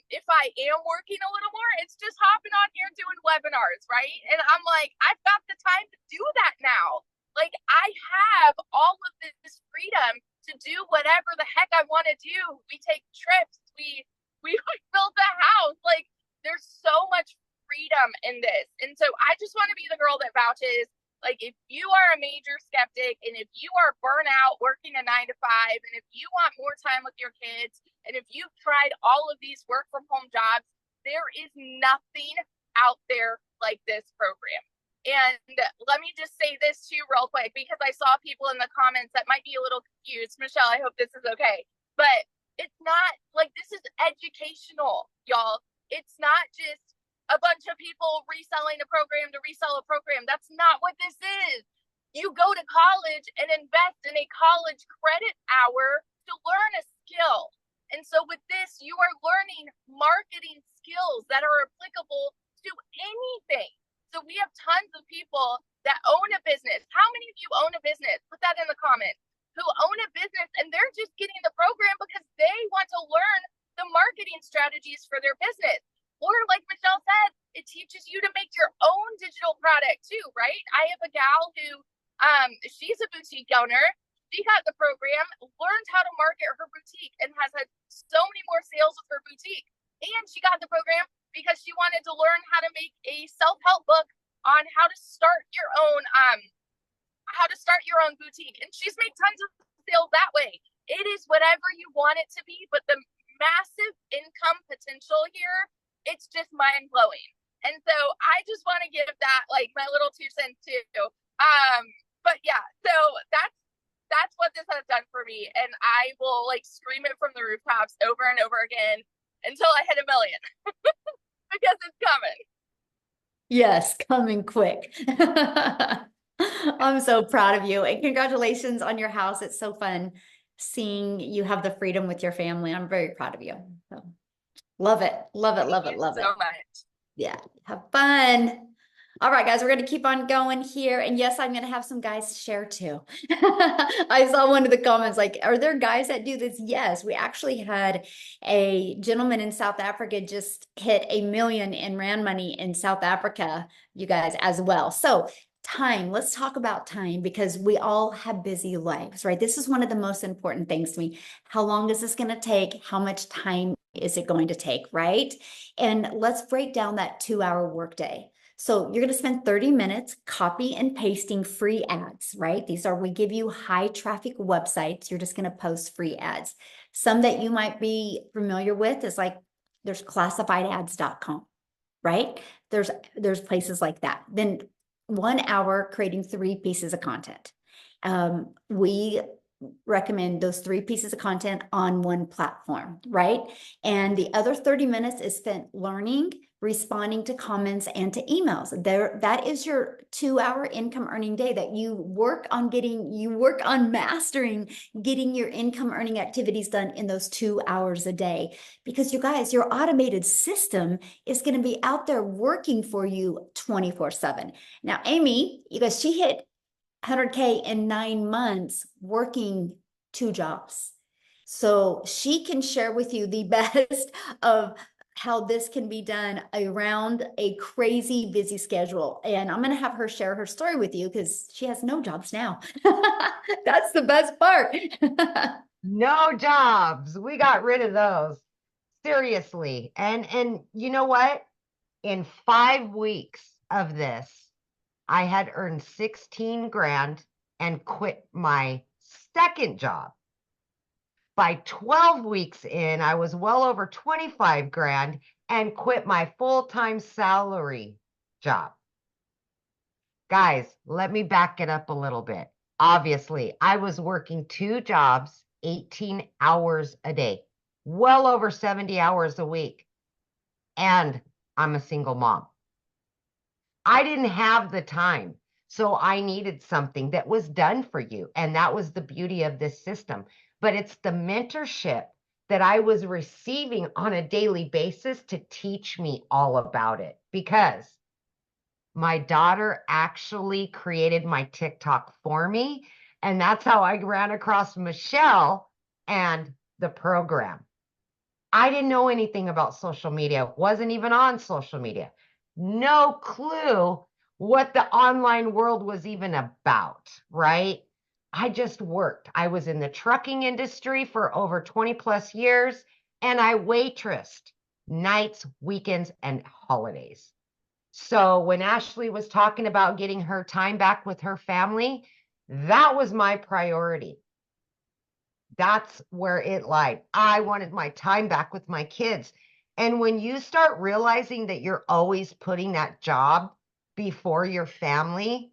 If I am working a little more, it's just hopping on here doing webinars, right? And I'm like, I've got the time to do that now. Like, I have all of this freedom to do whatever the heck I want to do. We take trips. We build the house. Like, there's so much freedom in this. And so I just want to be the girl that vouches. Like, if you are a major skeptic and if you are burnt out working a 9 to 5, and if you want more time with your kids, and if you've tried all of these work from home jobs, there is nothing out there like this program. And let me just say this too real quick, because I saw people in the comments that might be a little confused. Michelle, I hope this is okay. But it's not like, this is educational, y'all. It's not just a bunch of people reselling a program to resell a program. That's not what this is. You go to college and invest in a college credit hour to learn a skill. And so with this, you are learning marketing skills that are applicable to anything. So we have tons of people that own a business. How many of you own a business? Put that in the comments. Who own a business and they're just getting the program because they want to learn the marketing strategies for their business. Or like Michelle said, it teaches you to make your own digital product too, right? I have a gal who, she's a boutique owner. She got the program, learned how to market her boutique, and has had so many more sales with her boutique. And she got the program because she wanted to learn how to make a self-help book on how to start your own boutique. And she's made tons of sales that way. It is whatever you want it to be, but the massive income potential here, it's just mind blowing. And so I just want to give that like my little 2 cents too. But yeah, so that's what this has done for me. And I will like scream it from the rooftops over and over again until I hit 1 million because it's coming. Yes, coming quick. I'm so proud of you, and congratulations on your house. It's so fun seeing you have the freedom with your family. I'm very proud of you. So, love it. Love it. Love it. Love it. So much. Yeah. Have fun. All right, guys, we're going to keep on going here. And yes, I'm going to have some guys share too. I saw one of the comments like, are there guys that do this? Yes, we actually had a gentleman in South Africa just hit 1 million in Rand money in South Africa, you guys, as well. So time, let's talk about time, because we all have busy lives, right? This is one of the most important things to me. How long is this going to take? How much time is it going to take, right? And let's break down that 2-hour workday. So you're going to spend 30 minutes copy and pasting free ads, right? We give you high traffic websites. You're just going to post free ads. Some that you might be familiar with is like, there's classifiedads.com, right? There's places like that. Then 1 hour creating 3 pieces of content. We recommend those 3 pieces of content on one platform, right? And the other 30 minutes is spent learning, responding to comments and to emails. That is your 2-hour income earning day that you work on mastering, getting your income earning activities done in those 2 hours a day. Because you guys, your automated system is going to be out there working for you 24/7. Now, Amy, you guys, she hit 100K in 9 months working 2 jobs. So she can share with you the best of how this can be done around a crazy busy schedule. And I'm going to have her share her story with you because she has no jobs now. That's the best part. No jobs. We got rid of those. Seriously. And you know what? In 5 weeks of this, I had earned 16 grand and quit my second job. By 12 weeks in, I was well over 25 grand and quit my full-time salary job. Guys, let me back it up a little bit. Obviously, I was working 2 jobs, 18 hours a day, well over 70 hours a week. And I'm a single mom. I didn't have the time. So I needed something that was done for you. And that was the beauty of this system. But it's the mentorship that I was receiving on a daily basis to teach me all about it, because my daughter actually created my TikTok for me. And that's how I ran across Michelle and the program. I didn't know anything about social media, wasn't even on social media. No clue what the online world was even about, right? I just worked. I was in the trucking industry for over 20 plus years, and I waitressed nights, weekends, and holidays. So when Ashley was talking about getting her time back with her family, that was my priority. That's where it lied. I wanted my time back with my kids. And when you start realizing that you're always putting that job before your family,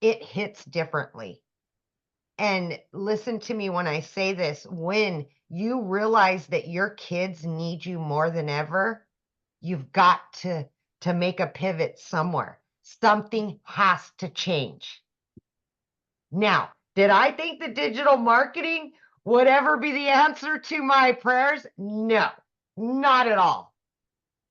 it hits differently. And listen to me when I say this, when you realize that your kids need you more than ever, you've got to make a pivot somewhere. Something has to change. Now, did I think the digital marketing would ever be the answer to my prayers? No, not at all.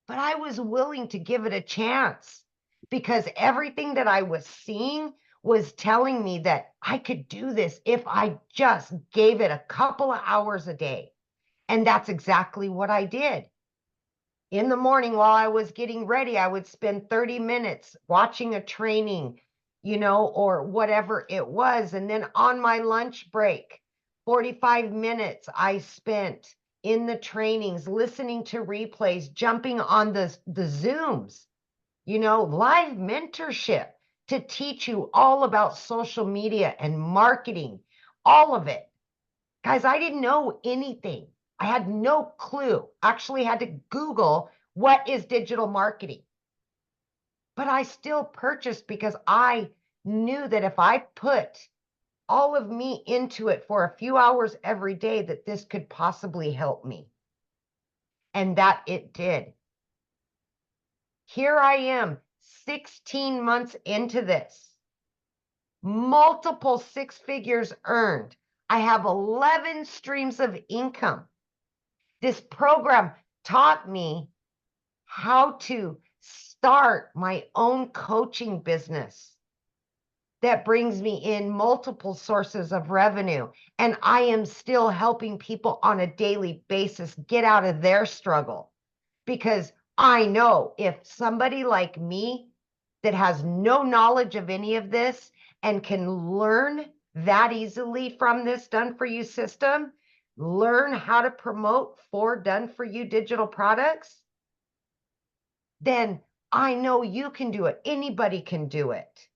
But I was willing to give it a chance because everything that I was seeing was telling me that I could do this if I just gave it a couple of hours a day. And that's exactly what I did. In the morning while I was getting ready, I would spend 30 minutes watching a training, or whatever it was. And then on my lunch break, 45 minutes I spent in the trainings, listening to replays, jumping on the Zooms, live mentorship to teach you all about social media and marketing, all of it. Guys, I didn't know anything. I had no clue. Actually had to Google what is digital marketing. But I still purchased because I knew that if I put all of me into it for a few hours every day, that this could possibly help me. And that it did. Here I am, 16 months into this. Multiple 6 figures earned. I have 11 streams of income. This program taught me how to start my own coaching business that brings me in multiple sources of revenue. And I am still helping people on a daily basis get out of their struggle, because I know if somebody like me that has no knowledge of any of this and can learn that easily from this done for you system, learn how to promote for done for you digital products, then I know you can do it. Anybody can do it,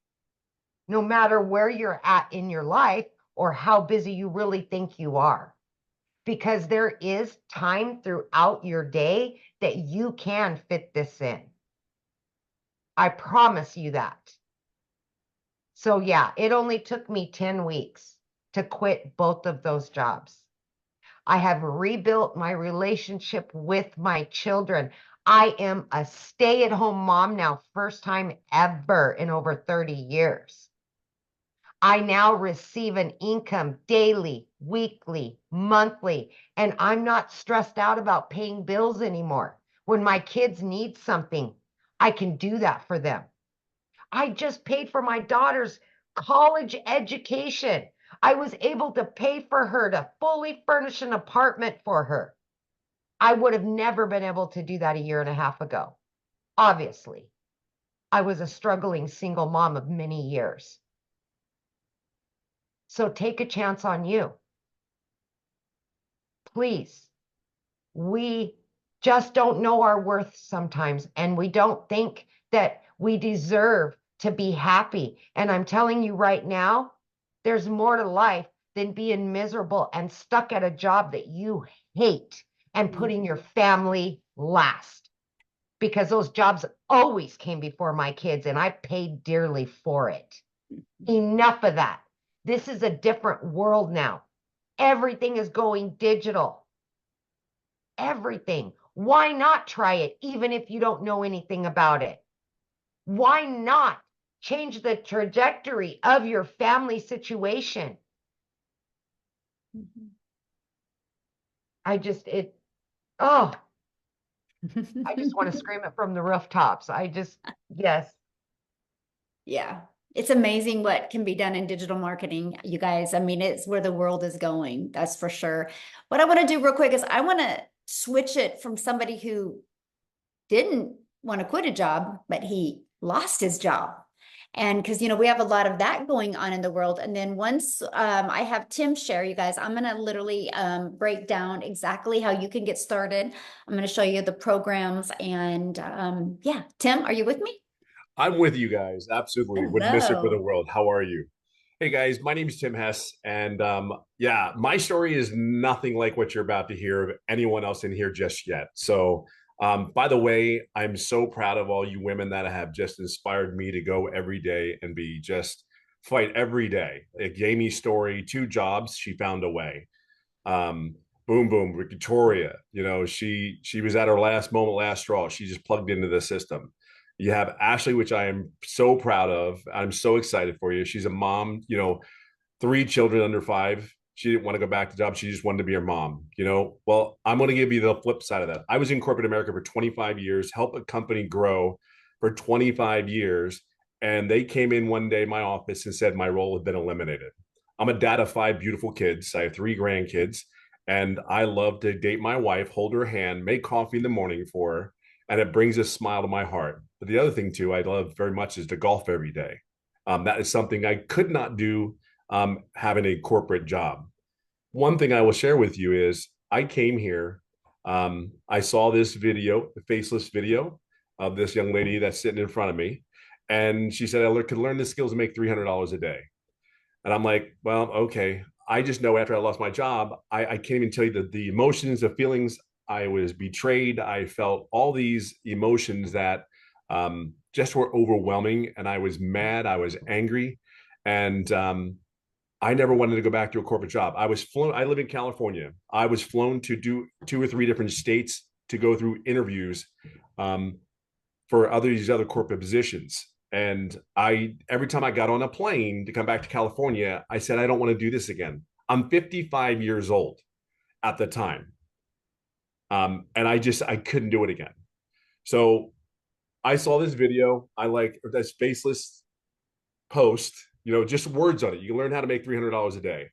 no matter where you're at in your life or how busy you really think you are. Because there is time throughout your day that you can fit this in. I promise you that. So yeah, it only took me 10 weeks to quit both of those jobs. I have rebuilt my relationship with my children. I am a stay-at-home mom now, first time ever in over 30 years. I now receive an income daily, weekly, monthly, and I'm not stressed out about paying bills anymore. When my kids need something, I can do that for them. I just paid for my daughter's college education. I was able to pay for her to fully furnish an apartment for her. I would have never been able to do that a year and a half ago. Obviously, I was a struggling single mom of many years. So take a chance on you. Please. We just don't know our worth sometimes, and we don't think that we deserve to be happy. And I'm telling you right now, there's more to life than being miserable and stuck at a job that you hate and putting your family last. Because those jobs always came before my kids and I paid dearly for it. Enough of that. This is a different world now. Everything is going digital. Everything. Why not try it, even if you don't know anything about it? Why not change the trajectory of your family situation? I just want to scream it from the rooftops. Yes. Yeah. It's amazing what can be done in digital marketing, you guys. I mean, it's where the world is going. That's for sure. What I want to do real quick is I want to switch it from somebody who didn't want to quit a job, but he lost his job. And because, we have a lot of that going on in the world. And then once I have Tim share, you guys, I'm going to literally break down exactly how you can get started. I'm going to show you the programs. And yeah, Tim, are you with me? I'm with you guys. Absolutely. With Mr. For the Hello. World. How are you? Hey guys, my name is Tim Hess. And yeah, my story is nothing like what you're about to hear of anyone else in here just yet. So by the way, I'm so proud of all you women that have just inspired me to go every day and be just fight every day. Like Jamie's story, 2 jobs, she found a way. Boom, boom, Victoria, she was at her last moment, last straw. She just plugged into the system. You have Ashley, which I am so proud of. I'm so excited for you. She's a mom, 3 children under 5. She didn't want to go back to job. She just wanted to be her mom, Well, I'm going to give you the flip side of that. I was in corporate America for 25 years, helped a company grow for 25 years. And they came in one day in my office and said my role had been eliminated. I'm a dad of 5 beautiful kids. I have 3 grandkids. And I love to date my wife, hold her hand, make coffee in the morning for her. And it brings a smile to my heart. But the other thing too, I love very much is to golf every day. That is something I could not do having a corporate job. One thing I will share with you is I came here. I saw this video, the faceless video of this young lady that's sitting in front of me. And she said, I could learn the skills and make $300 a day. And I'm like, well, okay. I just know after I lost my job, I can't even tell you the emotions, the feelings. I was betrayed. I felt all these emotions that just were overwhelming. And I was mad. I was angry. And I never wanted to go back to a corporate job. I was flown. I live in California. I was flown to do 2 or 3 different states to go through interviews for these other corporate positions. And every time I got on a plane to come back to California, I said, I don't want to do this again. I'm 55 years old at the time. And I couldn't do it again. So I saw this video. I like this faceless post, just words on it. You can learn how to make $300 a day.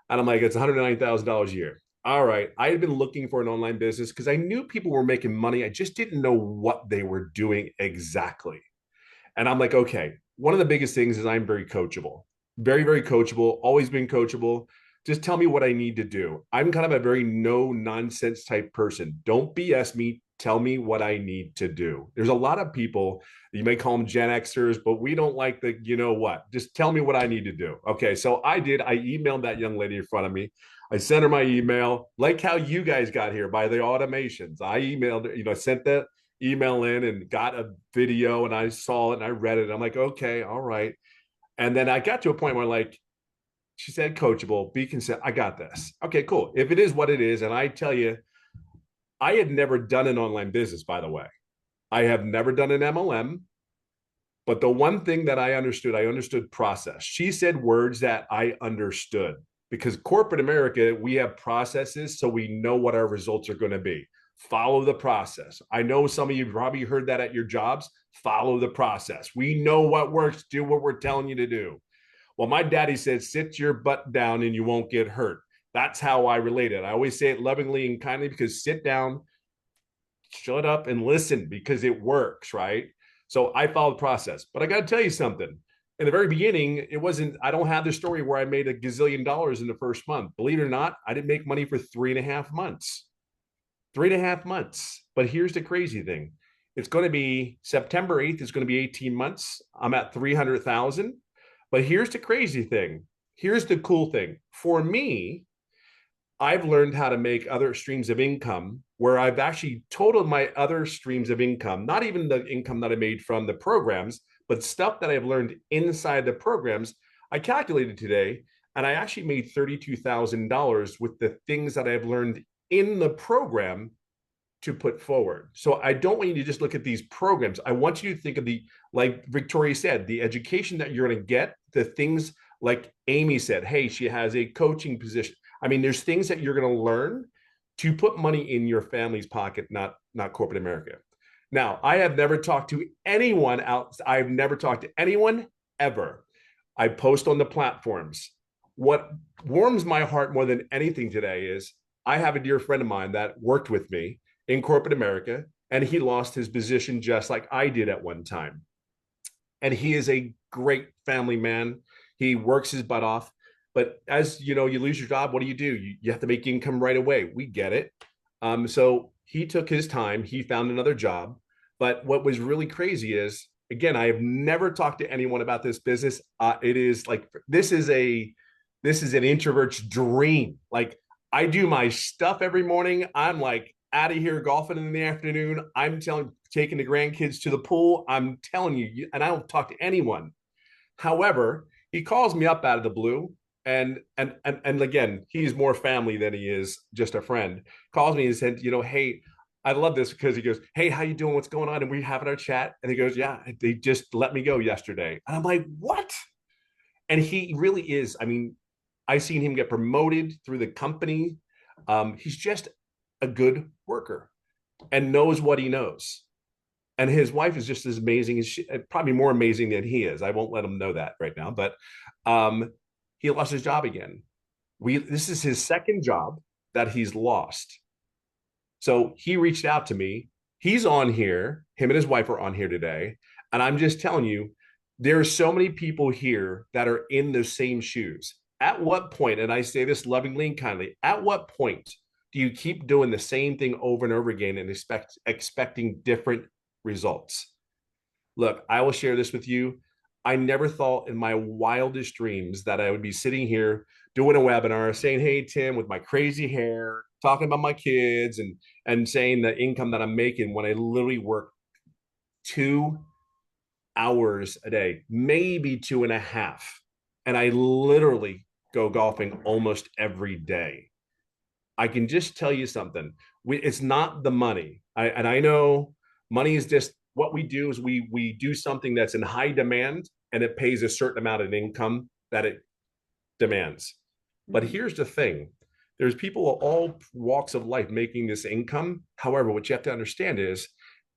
And I'm like, it's $109,000 a year. All right. I had been looking for an online business because I knew people were making money. I just didn't know what they were doing exactly. And I'm like, okay, one of the biggest things is I'm very coachable, very, very coachable, always been coachable. Just tell me what I need to do. I'm kind of a very no nonsense type person. Don't BS me. Tell me what I need to do. There's a lot of people, you may call them Gen Xers, but we don't like the, what, just tell me what I need to do. Okay. So I emailed that young lady in front of me. I sent her my email, like how you guys got here by the automations. I emailed her, sent that email in and got a video and I saw it and I read it. I'm like, okay, all right. And then I got to a point where she said, coachable, be consistent. I got this. Okay, cool. If it is what it is, and I tell you, I had never done an online business, by the way. I have never done an MLM. But the one thing that I understood process. She said words that I understood because corporate America, we have processes, so we know what our results are going to be. Follow the process. I know some of you probably heard that at your jobs. Follow the process. We know what works. Do what we're telling you to do. Well, my daddy said, sit your butt down and you won't get hurt. That's how I relate it. I always say it lovingly and kindly because sit down, shut up and listen because it works, right? So I followed the process. But I got to tell you something. In the very beginning, I don't have the story where I made $1 gazillion in the first month. Believe it or not, I didn't make money for 3.5 months. 3.5 months. But here's the crazy thing. It's going to be September 8th. It's going to be 18 months. I'm at 300,000. But here's the crazy thing. here's the cool thing. For me, I've learned how to make other streams of income where I've actually totaled my other streams of income, not even the income that I made from the programs, but stuff that I've learned inside the programs. I calculated today and I actually made $32,000 with the things that I've learned in the program to put forward. So I don't want you to just look at these programs. I want you to think of the, like Victoria said, the education that you're going to get, the things like Amy said, hey, she has a coaching position. I mean, there's things that you're going to learn to put money in your family's pocket, not corporate America. Now, I have never talked to anyone else. I've never talked to anyone ever. I post on the platforms. What warms my heart more than anything today is I have a dear friend of mine that worked with me in corporate America, and he lost his position just like I did at one time. And he is a great family man. He works his butt off. But as you know, you lose your job, what do? You have to make income right away. We get it. So he took his time. He found another job. But what was really crazy is, again, I have never talked to anyone about this business. It is like, this is an introvert's dream. Like, I do my stuff every morning. I'm like out of here golfing in the afternoon. Taking the grandkids to the pool. I'm telling you, and I don't talk to anyone. However, he calls me up out of the blue. And again, he's more family than he is just a friend. Calls me and said, hey, I love this because he goes, hey, how you doing? What's going on? And we having our chat. And he goes, yeah, they just let me go yesterday. And I'm like, what? And he really is. I mean, I've seen him get promoted through the company. He's just a good worker and knows what he knows. And his wife is just as amazing as probably more amazing than he is. I won't let him know that right now, but he lost his job again. This is his second job that he's lost. So he reached out to me. He's on here. Him and his wife are on here today. And I'm just telling you, there are so many people here that are in those same shoes. At what point, and I say this lovingly and kindly, at what point do you keep doing the same thing over and over again and expecting different results? Look, I will share this with you. I never thought in my wildest dreams that I would be sitting here doing a webinar saying, hey, Tim, with my crazy hair, talking about my kids and saying the income that I'm making when I literally work 2 hours a day, maybe 2.5. And I literally go golfing almost every day. I can just tell you something. It's not the money. I know money is just, what we do is we do something that's in high demand and it pays a certain amount of income that it demands. But here's the thing. There's people of all walks of life making this income. However, what you have to understand is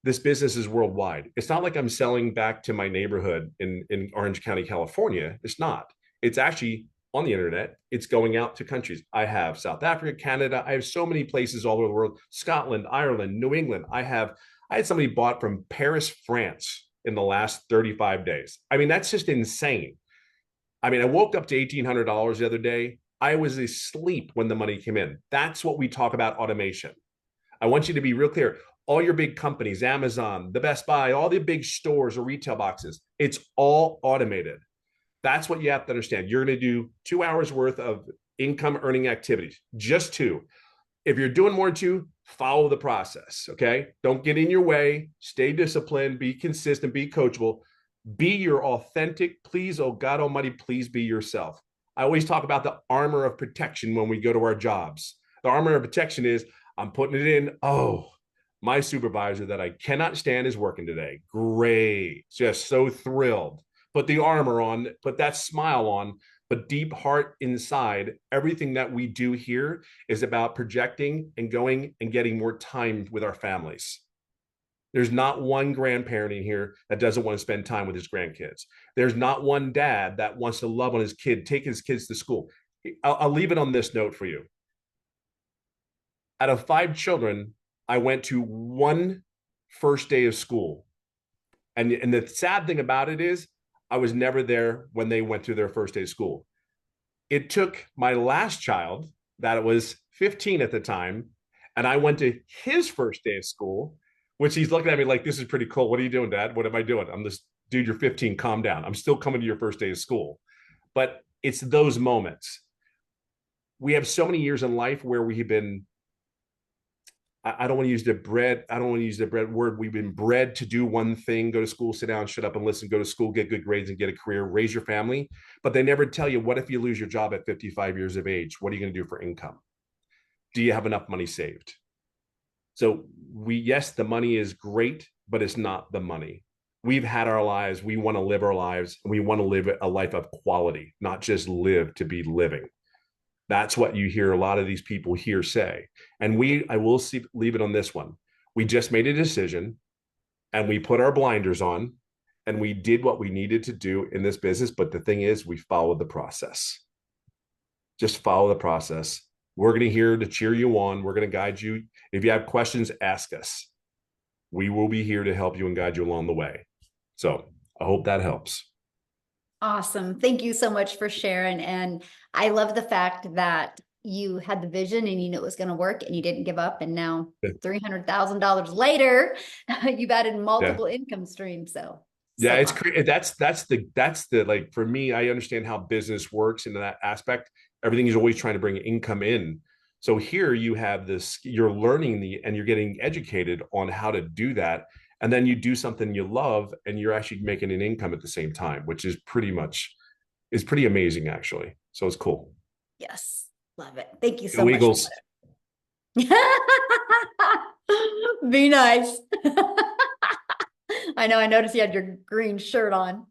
this business is worldwide. It's not like I'm selling back to my neighborhood in Orange County, California. It's not. It's actually on the internet. It's going out to countries. I have South Africa, Canada. I have so many places all over the world. Scotland, Ireland, New England. I had somebody bought from Paris, France in the last 35 days. I mean, that's just insane. I mean, I woke up to $1,800 the other day. I was asleep when the money came in. That's what we talk about automation. I want you to be real clear. All your big companies, Amazon, the Best Buy, all the big stores or retail boxes, it's all automated. That's what you have to understand. You're going to do 2 hours worth of income earning activities, just 2. If you're doing more than 2, follow the process, okay? Don't get in your way. Stay disciplined, be consistent, be coachable, be your authentic, please, oh God Almighty, please be yourself. I always talk about the armor of protection when we go to our jobs. The armor of protection is I'm putting it in. Oh, my supervisor that I cannot stand is working today. Great. Just so thrilled. Put the armor on, put that smile on, but deep heart inside, everything that we do here is about projecting and going and getting more time with our families. There's not one grandparent in here that doesn't want to spend time with his grandkids. There's not one dad that wants to love on his kid, take his kids to school. I'll leave it on this note for you. Out of 5 children, I went to 1 first day of school. And the sad thing about it is I was never there when they went to their first day of school. It took my last child, that was 15 at the time, and I went to his first day of school, which he's looking at me like, this is pretty cool. What are you doing, Dad? What am I doing? I'm this dude, you're 15, calm down. I'm still coming to your first day of school. But It's those moments. We have so many years in life where we have been, I don't want to use the bread. I don't want to use the bread word. We've been bred to do one thing, go to school, sit down, shut up and listen, go to school, get good grades and get a career, raise your family. But they never tell you, what if you lose your job at 55 years of age? What are you going to do for income? Do you have enough money saved? So yes, the money is great, but it's not the money. We've had our lives. We want to live our lives, and we want to live a life of quality, not just live to be living. That's what you hear a lot of these people here say. And I will leave it on this one. We just made a decision and we put our blinders on and we did what we needed to do in this business. But the thing is, we followed the process. Just follow the process. We're going to here to cheer you on. We're going to guide you. If you have questions, ask us. We will be here to help you and guide you along the way. So I hope that helps. Awesome. Thank you so much for sharing. And I love the fact that you had the vision and you knew it was going to work and you didn't give up. And now $300,000 later, you've added multiple income streams. So yeah, it's awesome. great. That's the, like, for me, I understand how business works in that aspect. Everything is always trying to bring income in. So here you have this, you're learning and you're getting educated on how to do that. And then you do something you love and you're actually making an income at the same time, which is pretty amazing, actually. So it's cool. Yes. Love it. Thank you so Go much. Eagles. Be nice. I know. I noticed you had your green shirt on.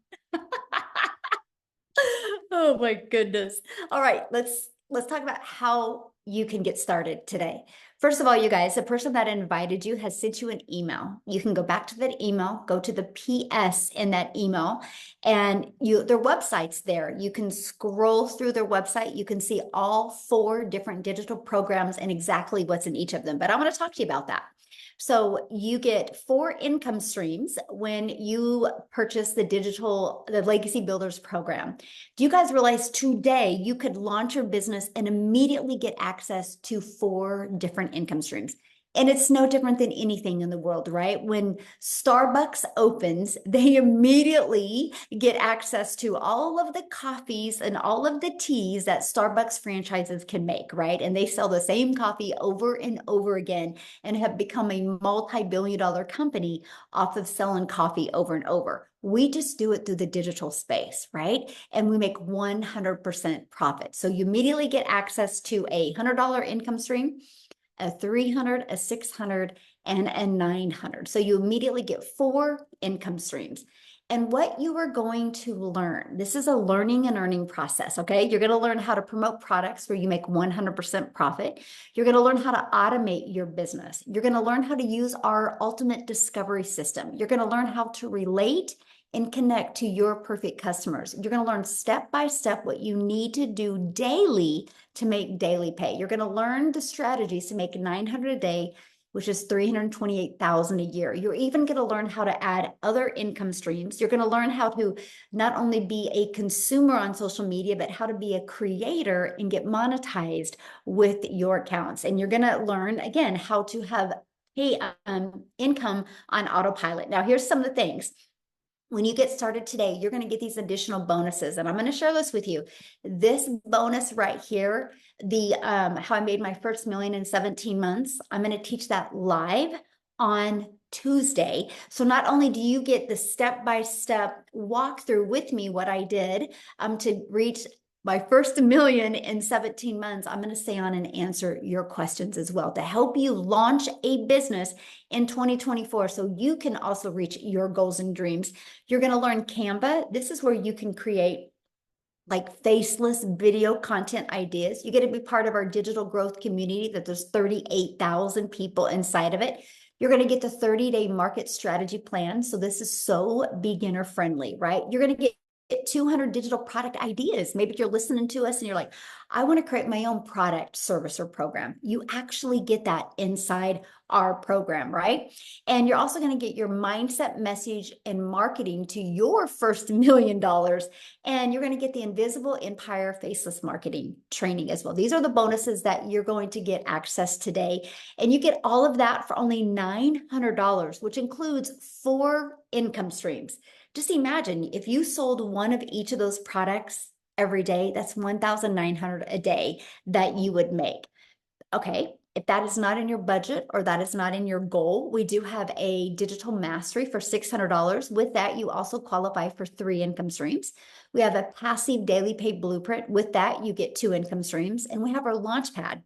Oh my goodness. All right. Let's talk about how you can get started today. First of all, you guys, the person that invited you has sent you an email. You can go back to that email, go to the PS in that email, and their website's there. You can scroll through their website. You can see all 4 different digital programs and exactly what's in each of them. But I want to talk to you about that. So you get 4 income streams when you purchase the Legacy Builders program. Do you guys realize today you could launch your business and immediately get access to 4 different income streams? And it's no different than anything in the world, right? When Starbucks opens, they immediately get access to all of the coffees and all of the teas that Starbucks franchises can make, right? And they sell the same coffee over and over again and have become a multi-billion-dollar company off of selling coffee over and over. We just do it through the digital space, right? And we make 100% profit. So you immediately get access to a $100 income stream, a $300, a $600, and a $900. So you immediately get 4 income streams. And what you are going to learn, this is a learning and earning process, okay? You're going to learn how to promote products where you make 100% profit. You're going to learn how to automate your business. You're going to learn how to use our ultimate discovery system. You're going to learn how to relate and connect to your perfect customers. You're going to learn step by step what you need to do daily to make daily pay. You're going to learn the strategies to make $900 a day, which is $328,000 a year. You're even going to learn how to add other income streams. You're going to learn how to not only be a consumer on social media, but how to be a creator and get monetized with your accounts. And you're going to learn, again, how to have income on autopilot. Now, here's some of the things. When you get started today, you're going to get these additional bonuses, and I'm going to share this with you. This bonus right here, the how I made my first million in 17 months, I'm going to teach that live on Tuesday. So not only do you get the step-by-step walkthrough with me, what I did to reach my first million in 17 months, I'm going to stay on and answer your questions as well to help you launch a business in 2024 so you can also reach your goals and dreams. You're going to learn Canva. This is where you can create like faceless video content ideas. You get to be part of our digital growth community that there's 38,000 people inside of it. You're going to get the 30-day market strategy plan. So this is so beginner friendly, right? You're going to get 200 digital product ideas. Maybe you're listening to us and you're like, I want to create my own product, service, or program. You actually get that inside our program, right? And you're also going to get your mindset, message, and marketing to your first $1 million. And you're going to get the Invisible Empire Faceless Marketing training as well. These are the bonuses that you're going to get access today. And you get all of that for only $900, which includes 4 income streams. Just imagine if you sold one of each of those products every day, that's 1,900 a day that you would make. Okay, if that is not in your budget or that is not in your goal, we do have a digital mastery for $600. With that, you also qualify for 3 income streams. We have a passive daily pay blueprint. With that, you get 2 income streams. And we have our launch pad.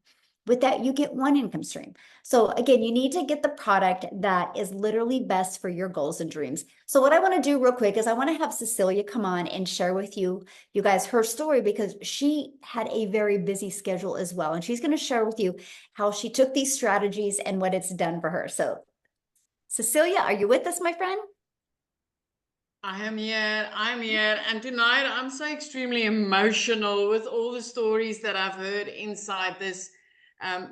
With that, you get 1 income stream. So again, you need to get the product that is literally best for your goals and dreams. So what I want to do real quick is I want to have Cecilia come on and share with you guys her story, because she had a very busy schedule as well. And she's going to share with you how she took these strategies and what it's done for her. So Cecilia, are you with us, my friend? I am here. I'm here. And tonight I'm so extremely emotional with all the stories that I've heard inside this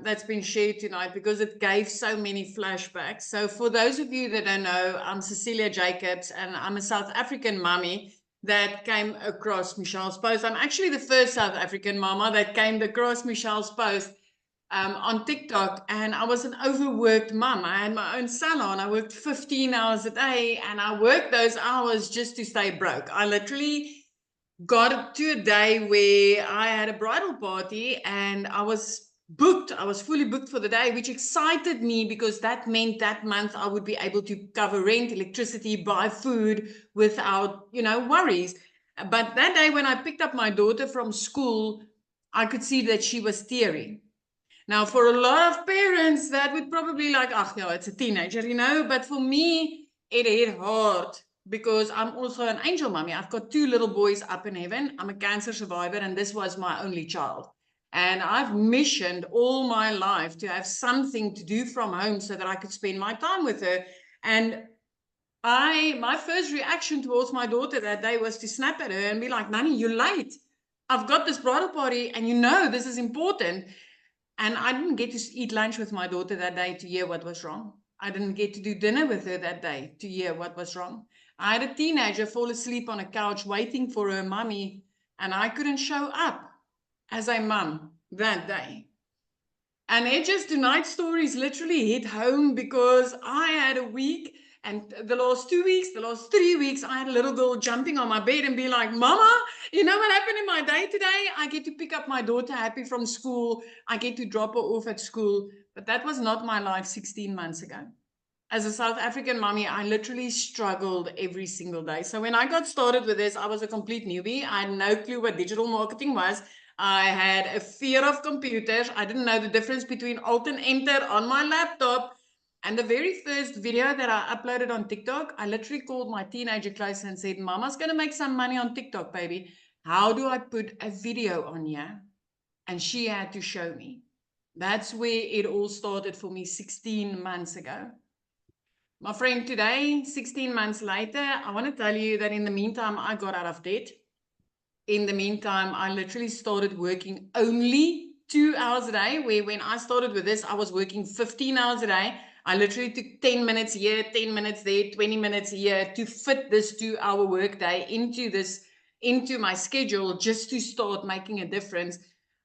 that's been shared tonight, because it gave so many flashbacks. So for those of you that don't know, I'm Cecilia Jacobs, and I'm a South African mommy that came across Michelle's post. I'm actually the first South African mama that came across Michelle's post on TikTok, and I was an overworked mom. I had my own salon. I worked 15 hours a day, and I worked those hours just to stay broke. I literally got to a day where I had a bridal party and I was booked. I was fully booked for the day, which excited me because that meant that month I would be able to cover rent, electricity, buy food without, worries. But that day when I picked up my daughter from school, I could see that she was teary. Now, for a lot of parents, that would probably like, it's a teenager, but for me, it hit hard because I'm also an angel mommy. I've got 2 little boys up in heaven. I'm a cancer survivor, and this was my only child. And I've missioned all my life to have something to do from home so that I could spend my time with her. And my first reaction towards my daughter that day was to snap at her and be like, Nanny, you're late. I've got this bridal party and this is important. And I didn't get to eat lunch with my daughter that day to hear what was wrong. I didn't get to do dinner with her that day to hear what was wrong. I had a teenager fall asleep on a couch waiting for her mommy, and I couldn't show up as a mom that day. And tonight's stories literally hit home because I had a week, and the last 2 weeks, the last 3 weeks, I had a little girl jumping on my bed and be like, Mama, you know what happened in my day today? I get to pick up my daughter happy from school. I get to drop her off at school. But that was not my life 16 months ago. As a South African mommy, I literally struggled every single day. So when I got started with this, I was a complete newbie. I had no clue what digital marketing was. I had a fear of computers. I didn't know the difference between Alt and Enter on my laptop. And the very first video that I uploaded on TikTok, I literally called my teenager close and said, Mama's going to make some money on TikTok, baby. How do I put a video on here? And she had to show me. That's where it all started for me 16 months ago. My friend, today, 16 months later, I want to tell you that in the meantime, I got out of debt. In the meantime, I literally started working only 2 hours a day, where when I started with this, I was working 15 hours a day. I literally took 10 minutes here, 10 minutes there, 20 minutes here to fit this 2-hour workday into my schedule just to start making a difference.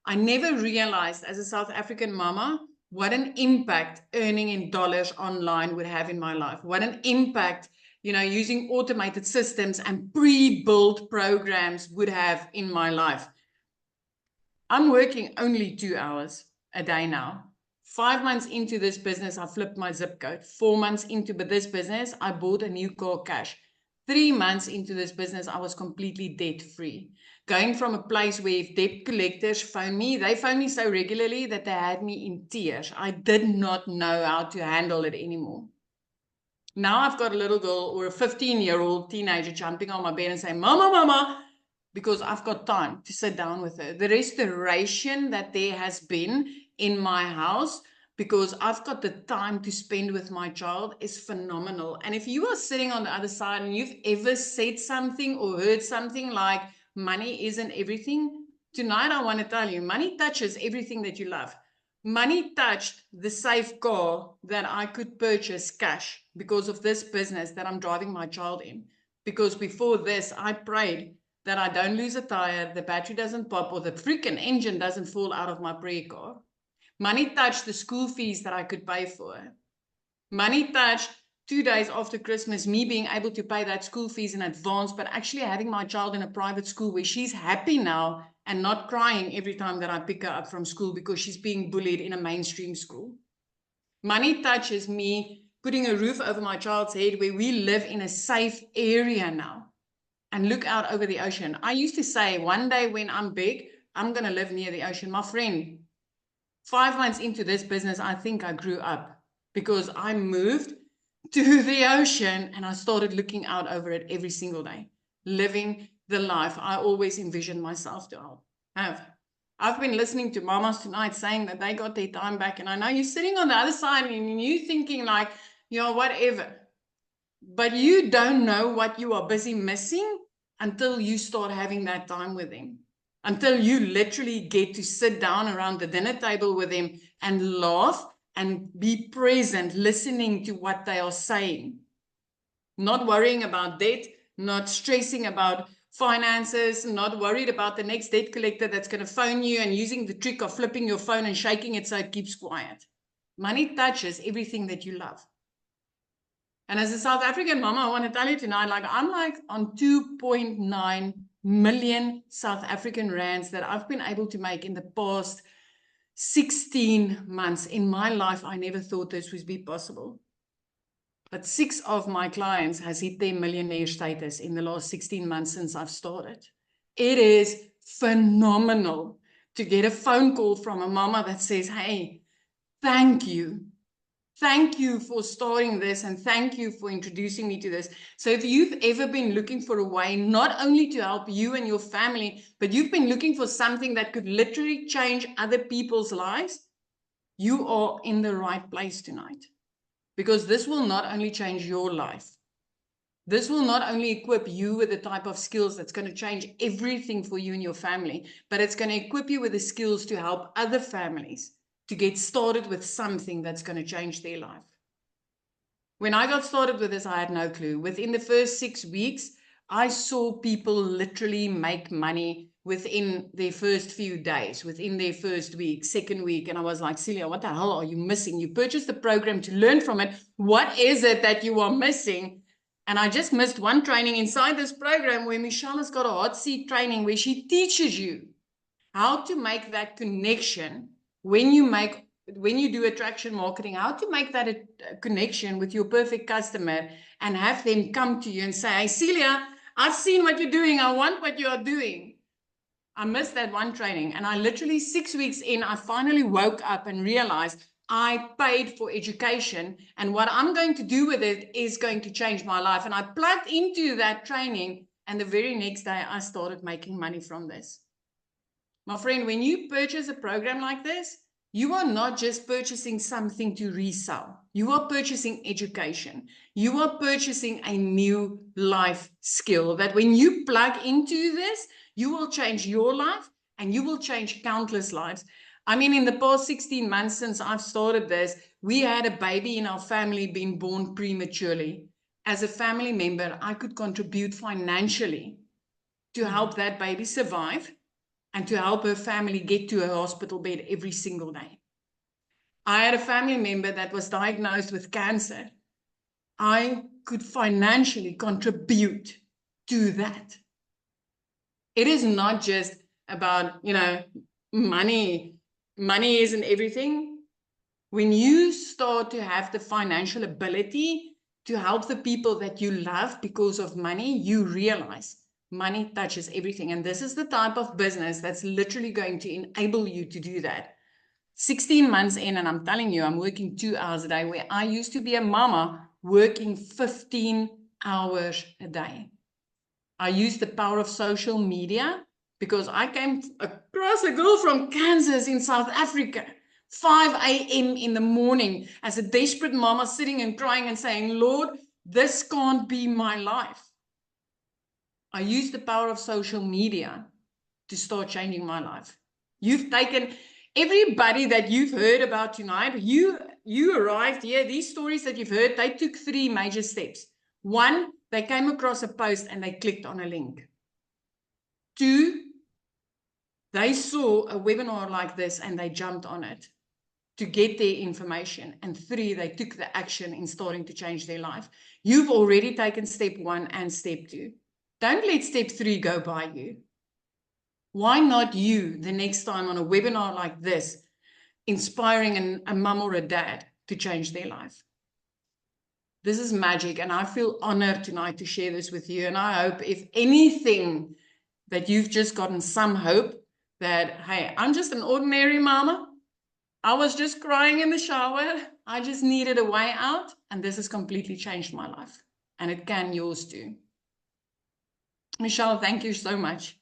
I never realized as a South African mama what an impact earning in dollars online would have in my life. What an impact, using automated systems and pre-built programs would have in my life. I'm working only 2 hours a day now. 5 months into this business, I flipped my zip code. 4 months into this business, I bought a new car cash. 3 months into this business, I was completely debt-free. Going from a place where if debt collectors phone me, they phone me so regularly that they had me in tears. I did not know how to handle it anymore. Now I've got a little girl or a 15-year-old teenager jumping on my bed and saying, Mama, Mama, because I've got time to sit down with her. The restoration that there has been in my house because I've got the time to spend with my child is phenomenal. And if you are sitting on the other side and you've ever said something or heard something like money isn't everything, tonight I want to tell you, money touches everything that you love. Money touched the safe car that I could purchase cash because of this business that I'm driving my child in. Because before this, I prayed that I don't lose a tire, the battery doesn't pop, or the freaking engine doesn't fall out of my prayer car. Money touched the school fees that I could pay for. Money touched 2 days after Christmas, me being able to pay that school fees in advance, but actually having my child in a private school where she's happy now and not crying every time that I pick her up from school because she's being bullied in a mainstream school. Money touches me putting a roof over my child's head where we live in a safe area now and look out over the ocean. I used to say, one day when I'm big, I'm going to live near the ocean. My friend, 5 months into this business, I think I grew up because I moved to the ocean and I started looking out over it every single day, living the life I always envisioned myself to have. I've been listening to mamas tonight saying that they got their time back, and I know you're sitting on the other side and you're thinking like, you know, whatever. But you don't know what you are busy missing until you start having that time with them. Until you literally get to sit down around the dinner table with them and laugh and be present, listening to what they are saying. Not worrying about debt, not stressing about finances, not worried about the next debt collector that's going to phone you and using the trick of flipping your phone and shaking it so it keeps quiet. Money touches everything that you love. And as a South African mama, I want to tell you tonight, like I'm like on 2.9 million South African rands that I've been able to make in the past 16 months. In my life, I never thought this would be possible. But 6 of my clients has hit their millionaire status in the last 16 months since I've started. It is phenomenal to get a phone call from a mama that says, hey, thank you. Thank you for starting this and thank you for introducing me to this. So if you've ever been looking for a way, not only to help you and your family, but you've been looking for something that could literally change other people's lives, you are in the right place tonight. Because this will not only change your life, this will not only equip you with the type of skills that's going to change everything for you and your family, but it's going to equip you with the skills to help other families to get started with something that's going to change their life. When I got started with this, I had no clue. Within the first 6 weeks, I saw people literally make money within their first few days, within their first week, second week. And I was like, Celia, what the hell are you missing? You purchased the program to learn from it. What is it that you are missing? And I just missed one training inside this program where Michelle has got a hot seat training where she teaches you how to make that connection when you do attraction marketing, how to make that a connection with your perfect customer and have them come to you and say, hey, Celia, I've seen what you're doing. I want what you are doing. I missed that one training. And I literally 6 weeks in, I finally woke up and realized I paid for education. And what I'm going to do with it is going to change my life. And I plugged into that training. And the very next day, I started making money from this. My friend, when you purchase a program like this, you are not just purchasing something to resell. You are purchasing education. You are purchasing a new life skill that when you plug into this, you will change your life and you will change countless lives. I mean, in the past 16 months since I've started this, we had a baby in our family being born prematurely. As a family member, I could contribute financially to help that baby survive and to help her family get to a hospital bed every single day. I had a family member that was diagnosed with cancer. I could financially contribute to that. It is not just about, money. Money isn't everything. When you start to have the financial ability to help the people that you love because of money, you realize money touches everything. And this is the type of business that's literally going to enable you to do that. 16 months in, and I'm telling you, I'm working 2 hours a day, where I used to be a mama working 15 hours a day. I used the power of social media because I came across a girl from Kansas in South Africa, 5 a.m. in the morning, as a desperate mama sitting and crying and saying, Lord, this can't be my life. I used the power of social media to start changing my life. You've taken everybody that you've heard about tonight. You arrived here. These stories that you've heard, they took 3 major steps. 1, they came across a post and they clicked on a link. 2, they saw a webinar like this and they jumped on it. to get their information, and 3, they took the action in starting to change their life. You've already taken step 1 and step 2. Don't let step 3 go by you. Why not you the next time on a webinar like this, inspiring a mum or a dad to change their life? This is magic, and I feel honored tonight to share this with you. And I hope, if anything, that you've just gotten some hope that, hey, I'm just an ordinary mama. I was just crying in the shower. I just needed a way out, and this has completely changed my life. And it can yours too. Michelle, thank you so much.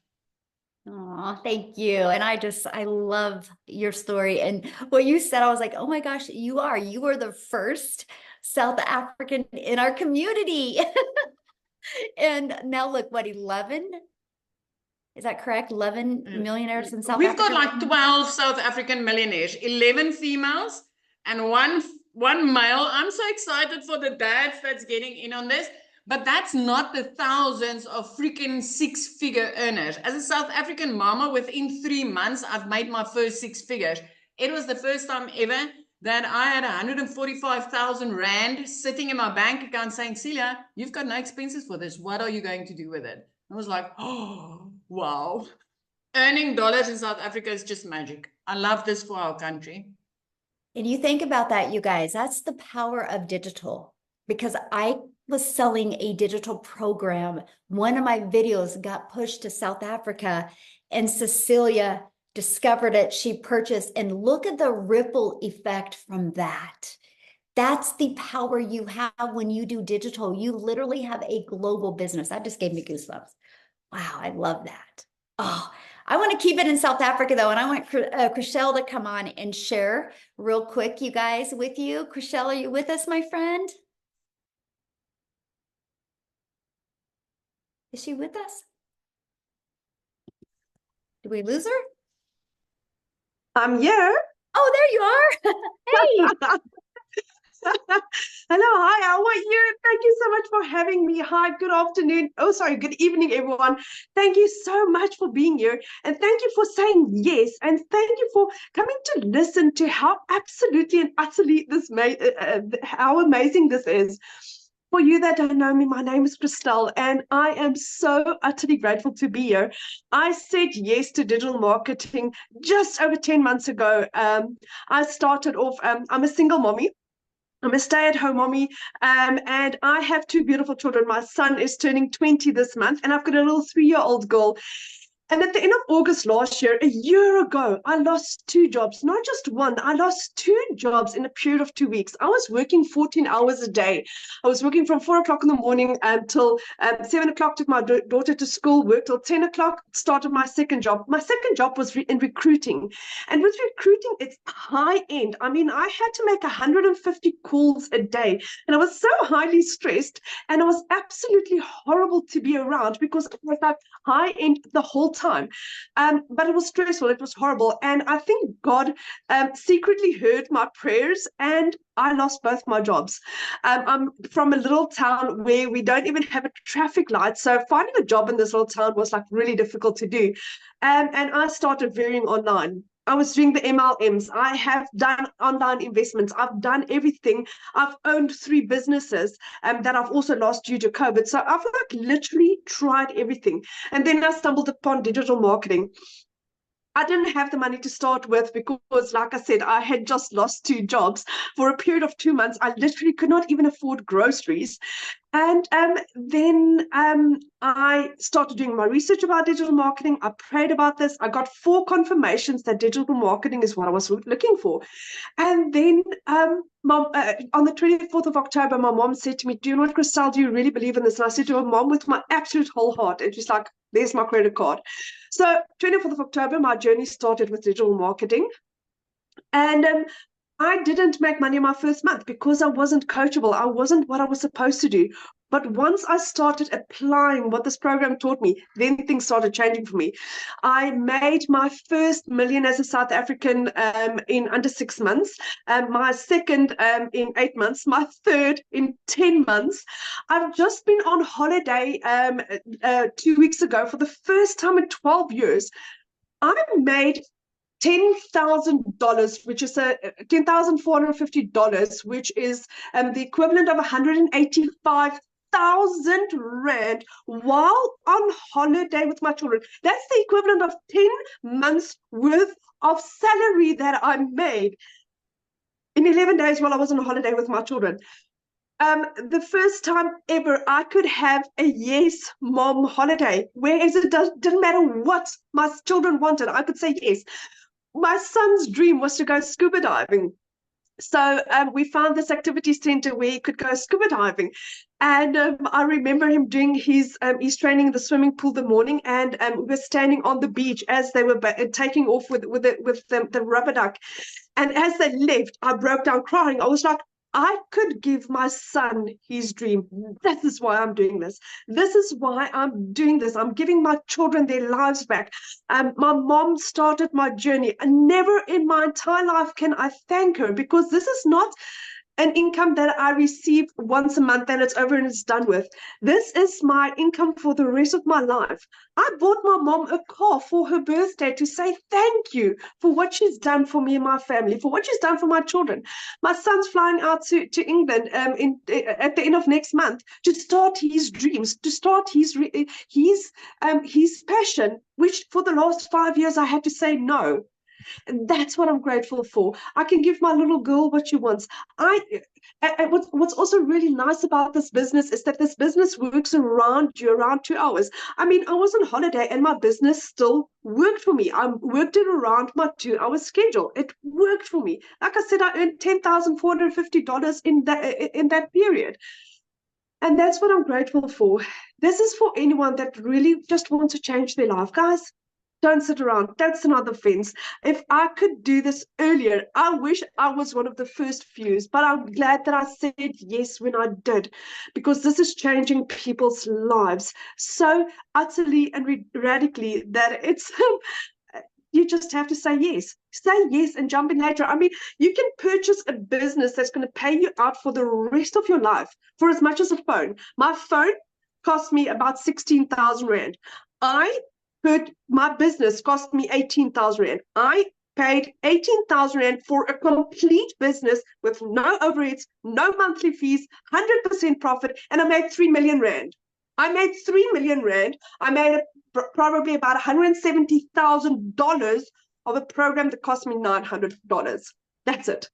Oh, thank you. And I love your story. And what you said, I was like, oh my gosh, you are the first South African in our community. And now look, what, 11? Is that correct? 11 millionaires in South We've Africa? got like 12 South African millionaires, 11 females and one male. I'm so excited for the dads that's getting in on this. But that's not the thousands of freaking 6-figure earners. As a South African mama, within 3 months, I've made my first 6 figures. It was the first time ever that I had 145,000 Rand sitting in my bank account saying, Celia, you've got no expenses for this. What are you going to do with it? I was like, oh, wow. Earning dollars in South Africa is just magic. I love this for our country. And you think about that, you guys, that's the power of digital. Because I was selling a digital program. One of my videos got pushed to South Africa, and Cecilia discovered it. She purchased, and look at the ripple effect from that. That's the power you have when you do digital. You literally have a global business. That just gave me goosebumps. Wow, I love that. Oh, I want to keep it in South Africa though. And I want Chriselle to come on and share real quick, you guys, with you. Chriselle, are you with us, my friend? Is she with us? Did we lose her? I'm here. Oh, there you are. Hey. Hello, hi, how are you? Thank you so much for having me. Hi, good afternoon. Oh, sorry, good evening, everyone. Thank you so much for being here. And thank you for saying yes. And thank you for coming to listen to how absolutely and utterly how amazing this is. For you that don't know me, my name is Christelle, and I am so utterly grateful to be here. I said yes to digital marketing just over 10 months ago. I started off, I'm a single mommy. I'm a stay-at-home mommy, and I have 2 beautiful children. My son is turning 20 this month, and I've got a little 3-year-old girl. And at the end of August last year, a year ago, I lost 2 jobs, not just one. I lost 2 jobs in a period of 2 weeks. I was working 14 hours a day. I was working from 4 o'clock in the morning until 7 o'clock, took my daughter to school, worked till 10 o'clock, started my second job. My second job was in recruiting. And with recruiting, it's high end. I mean, I had to make 150 calls a day. And I was so highly stressed, and it was absolutely horrible to be around because it was like high end the whole time. But it was stressful. It was horrible. And I think God secretly heard my prayers, and I lost both my jobs. I'm from a little town where we don't even have a traffic light. So finding a job in this little town was like really difficult to do. And I started varying online. I was doing the MLMs. I have done online investments. I've done everything. I've owned 3 businesses that I've also lost due to COVID. So I've like literally tried everything. And then I stumbled upon digital marketing. I didn't have the money to start with because, like I said, I had just lost 2 jobs. For a period of 2 months, I literally could not even afford groceries. And then I started doing my research about digital marketing. I prayed about this. I got 4 confirmations that digital marketing is what I was looking for. And then on the 24th of October, my mom said to me, do you know what, Christelle, do you really believe in this? And I said to her, Mom, with my absolute whole heart. And she's like, there's my credit card. So 24th of October, my journey started with digital marketing. And I didn't make money my first month because I wasn't coachable. I wasn't what I was supposed to do. But once I started applying what this program taught me, then things started changing for me. I made my first million as a South African in under 6 months, my second in 8 months, my third in 10 months. I've just been on holiday 2 weeks ago for the first time in 12 years. I made $10,000, which is $10,450, which is the equivalent of 185,000 rand while on holiday with my children. That's the equivalent of 10 months worth of salary that I made in 11 days while I was on holiday with my children. The first time ever I could have a yes, mom holiday, whereas it didn't matter what my children wanted, I could say yes. My son's dream was to go scuba diving. So we found this activity center where he could go scuba diving. And I remember him doing his training in the swimming pool the morning, and we were standing on the beach as they were taking off with the rubber duck. And as they left, I broke down crying. I was like, I could give my son his dream. This is why I'm doing this. This is why I'm doing this. I'm giving my children their lives back. My mom started my journey, and never in my entire life can I thank her, because this is not an income that I receive once a month and it's over and it's done with. This is my income for the rest of my life. I bought my mom a car for her birthday to say thank you for what she's done for me and my family, for what she's done for my children. My son's flying out to England at the end of next month to start his dreams, to start his passion, which for the last 5 years I had to say no. And that's what I'm grateful for. I can give my little girl what she wants. What's also really nice about this business is that this business works around you, around 2 hours. I mean, I was on holiday and my business still worked for me. I worked it around my 2-hour schedule. It worked for me. Like I said, I earned $10,450 in that period. And that's what I'm grateful for. This is for anyone that really just wants to change their life, guys. Don't sit around. That's another fence. If I could do this earlier, I wish I was one of the first few, but I'm glad that I said yes when I did, because this is changing people's lives so utterly and radically that it's you just have to say yes. Say yes and jump in later. I mean, you can purchase a business that's going to pay you out for the rest of your life for as much as a phone. My phone cost me about 16,000 Rand. My business cost me 18,000 Rand. I paid 18,000 Rand for a complete business with no overheads, no monthly fees, 100% profit, and I made 3 million Rand. I made 3 million Rand. I made probably about $170,000 of a program that cost me $900. That's it.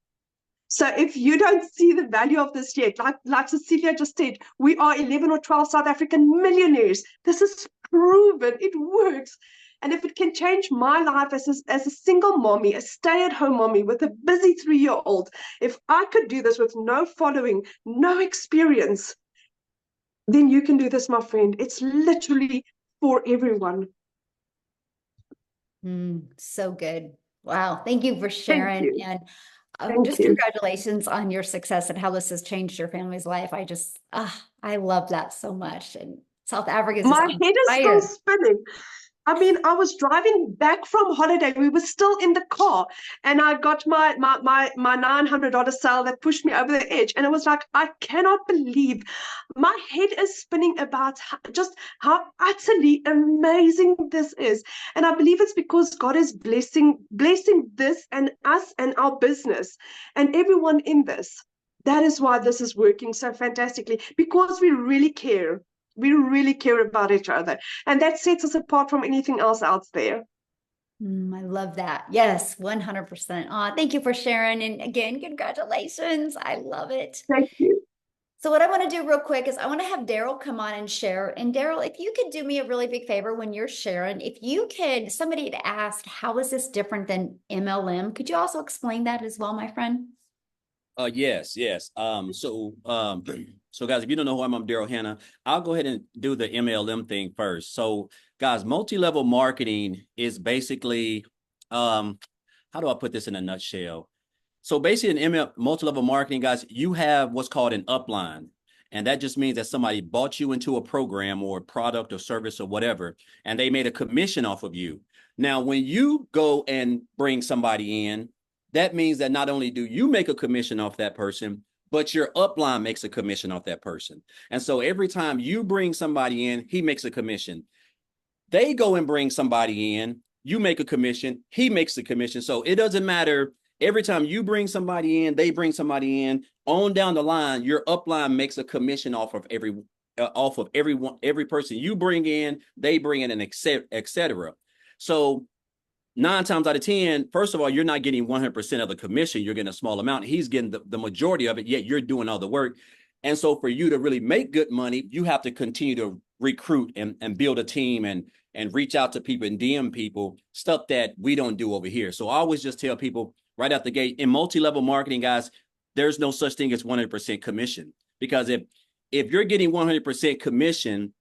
So if you don't see the value of this yet, like Cecilia just said, we are 11 or 12 South African millionaires. This is proven. It works. And if it can change my life as a single mommy, a stay-at-home mommy with a busy 3-year-old, if I could do this with no following, no experience, then you can do this, my friend. It's literally for everyone. So good. Wow. Thank you for sharing. And just congratulations on your success and how this has changed your family's life. I love that so much. And South Africa is my head is still spinning. I mean, I was driving back from holiday. We were still in the car, and I got my $900 sale that pushed me over the edge. And it was like, I cannot believe my head is spinning about just how utterly amazing this is. And I believe it's because God is blessing this and us and our business and everyone in this. That is why this is working so fantastically, because we really care. We really care about each other. And that sets us apart from anything else out there. I love that. Yes, 100%. Thank you for sharing. And again, congratulations. I love it. Thank you. So what I want to do real quick is I want to have Daryl come on and share. And Daryl, if you could do me a really big favor when you're sharing, somebody had asked, how is this different than MLM? Could you also explain that as well, my friend? Yes. So guys, if you don't know who I'm Daryl Hannah. I'll go ahead and do the MLM thing first. So guys, multi-level marketing is basically, how do I put this in a nutshell? So basically in multi-level marketing, guys, you have what's called an upline. And that just means that somebody bought you into a program or a product or service or whatever, and they made a commission off of you. Now, when you go and bring somebody in, that means that not only do you make a commission off that person, but your upline makes a commission off that person. And so every time you bring somebody in, he makes a commission. They go and bring somebody in, you make a commission, he makes a commission. So it doesn't matter. Every time you bring somebody in, they bring somebody in. On down the line, your upline makes a commission off of every person you bring in, they bring in, and et cetera. So 9 times out of 10, first of all, you're not getting 100% of the commission. You're getting a small amount. He's getting the majority of it, yet you're doing all the work. And so for you to really make good money, you have to continue to recruit and build a team and reach out to people and DM people, stuff that we don't do over here. So I always just tell people right out the gate, in multi-level marketing, guys, there's no such thing as 100% commission. Because if you're getting 100% commission,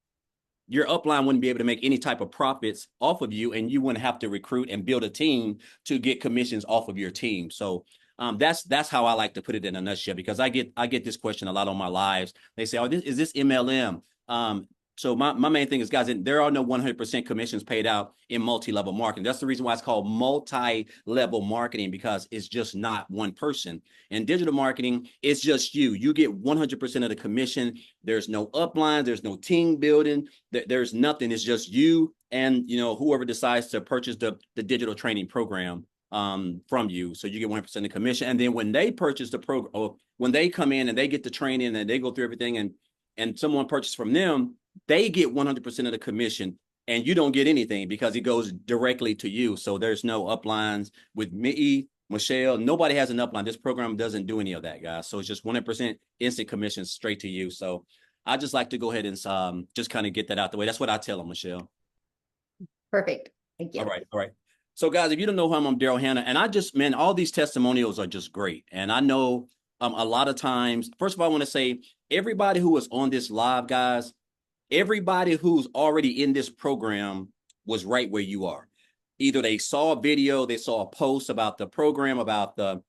your upline wouldn't be able to make any type of profits off of you, and you wouldn't have to recruit and build a team to get commissions off of your team. So that's how I like to put it in a nutshell, because I get this question a lot on my lives. They say, "Oh, is this MLM?" So my main thing is, guys, there are no 100% commissions paid out in multi-level marketing. That's the reason why it's called multi-level marketing, because it's just not one person. In digital marketing, it's just you. You get 100% of the commission. There's no upline. There's no team building. There's nothing. It's just you and whoever decides to purchase the digital training program from you. So you get 100% of commission. And then when they purchase the program, or when they come in and they get the training and they go through everything, and someone purchases from them, they get 100% of the commission, and you don't get anything because it goes directly to you. So there's no uplines with me, Michelle. Nobody has an upline. This program doesn't do any of that, guys. So it's just 100% instant commission straight to you. So I just like to go ahead and just kind of get that out the way. That's what I tell them, Michelle. Perfect. Thank you. All right. So guys, if you don't know who I'm Daryl Hannah, and all these testimonials are just great. And I know a lot of times, first of all, I want to say everybody who is on this live, guys, everybody who's already in this program was right where you are. Either they saw a video, they saw a post about the program, about the,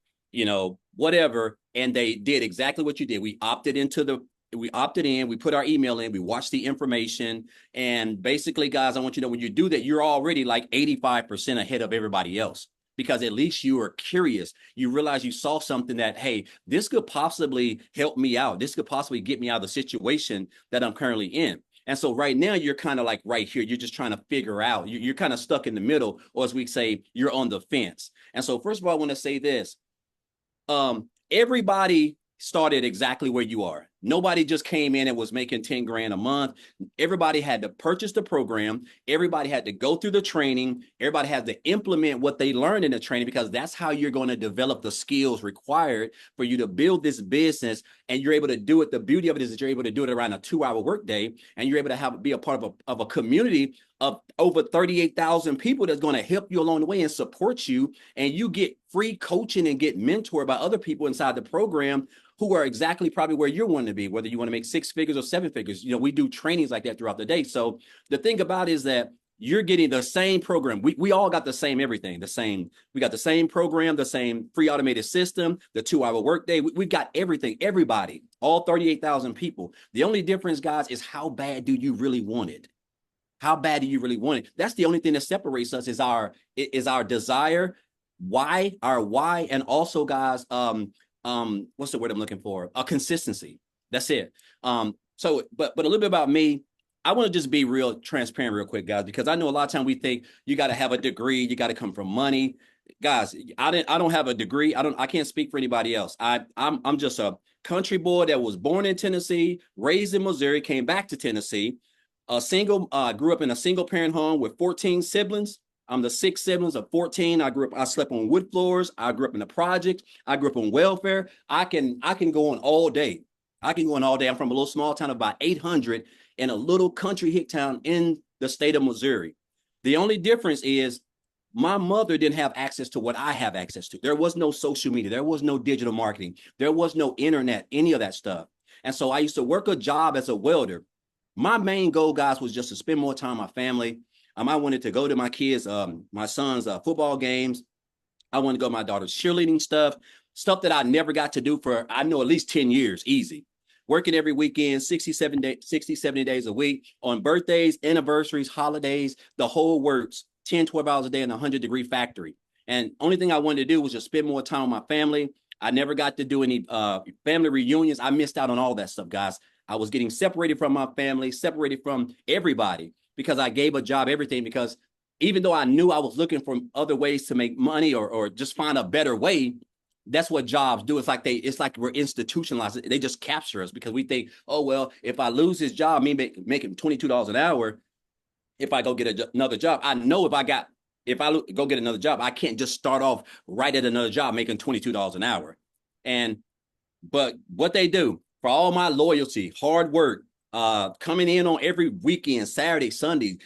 whatever, and they did exactly what you did. We opted in, we put our email in, we watched the information. And basically, guys, I want you to know when you do that, you're already like 85% ahead of everybody else. Because at least you are curious. You realize you saw something that, hey, this could possibly help me out. This could possibly get me out of the situation that I'm currently in. And so right now, you're kind of like right here. You're just trying to figure out. You're kind of stuck in the middle, or as we say, you're on the fence. And so first of all, I want to say this. Everybody started exactly where you are. Nobody just came in and was making 10 grand a month. Everybody had to purchase the program. Everybody had to go through the training. Everybody had to implement what they learned in the training, because that's how you're going to develop the skills required for you to build this business. And you're able to do it. The beauty of it is that you're able to do it around a 2-hour workday, and you're able to be a part of a community of over 38,000 people that's going to help you along the way and support you. And you get free coaching and get mentored by other people inside the program who are exactly probably where you're wanting to be, whether you want to make 6 figures or 7 figures. We do trainings like that throughout the day. So the thing about it is that you're getting the same program. We all got the same everything, we got the same program, the same free automated system, the 2-hour workday. We've got everything, everybody, all 38,000 people. The only difference, guys, is how bad do you really want it? How bad do you really want it? That's the only thing that separates us is our desire, our why, and also, guys, what's the word I'm looking for? A consistency. That's it. So, but a little bit about me. I want to just be real transparent real quick, guys, because I know a lot of time we think you got to have a degree, you got to come from money. Guys, I don't have a degree. I can't speak for anybody else. I'm just a country boy that was born in Tennessee, raised in Missouri, came back to Tennessee, grew up in a single parent home with 14 siblings. I'm the 6th siblings of 14. I slept on wood floors. I grew up in the project. I grew up on welfare. I can go on all day. I'm from a little small town of about 800 in a little country hick town in the state of Missouri. The only difference is my mother didn't have access to what I have access to. There was no social media. There was no digital marketing. There was no internet, any of that stuff. And so I used to work a job as a welder. My main goal, guys, was just to spend more time with my family. I wanted to go to my kids, my son's football games. I wanted to go to my daughter's cheerleading stuff that I never got to do for, I know, at least 10 years, easy. Working every weekend, 60, 70 days a week, on birthdays, anniversaries, holidays, the whole works, 10, 12 hours a day in a 100-degree factory. And only thing I wanted to do was just spend more time with my family. I never got to do any family reunions. I missed out on all that stuff, guys. I was getting separated from my family, separated from everybody, because I gave a job everything, because even though I knew I was looking for other ways to make money or just find a better way, that's what jobs do. It's like we're institutionalized. They just capture us because we think, oh, well, if I lose this job, me making $22 an hour, if I go get another job, I know if I go get another job, I can't just start off right at another job making $22 an hour. But what they do for all my loyalty, hard work, coming in on every weekend, Saturday, Sunday,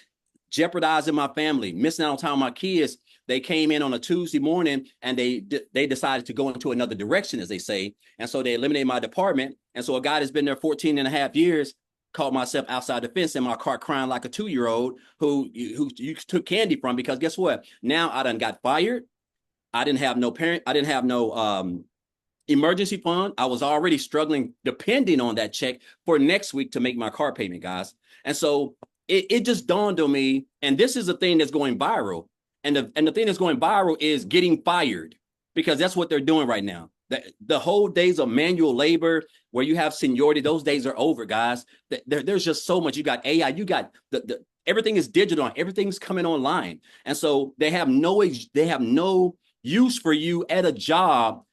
jeopardizing my family, missing out on time with my kids, they came in on a Tuesday morning and they decided to go into another direction, as they say. And so they eliminated my department. And so a guy that's been there 14 and a half years caught myself outside the fence in my car crying like a 2-year-old who you took candy from, because guess what? Now I done got fired. I didn't have no parent. I didn't have no emergency fund. I was already struggling depending on that check for next week to make my car payment, guys. And so it just dawned on me, and this is the thing that's going viral. And the thing that's going viral is getting fired, because that's what they're doing right now. The whole days of manual labor where you have seniority, those days are over, guys. There's just so much. You got AI, you got everything is digital, everything's coming online. And so they have no use for you at a job,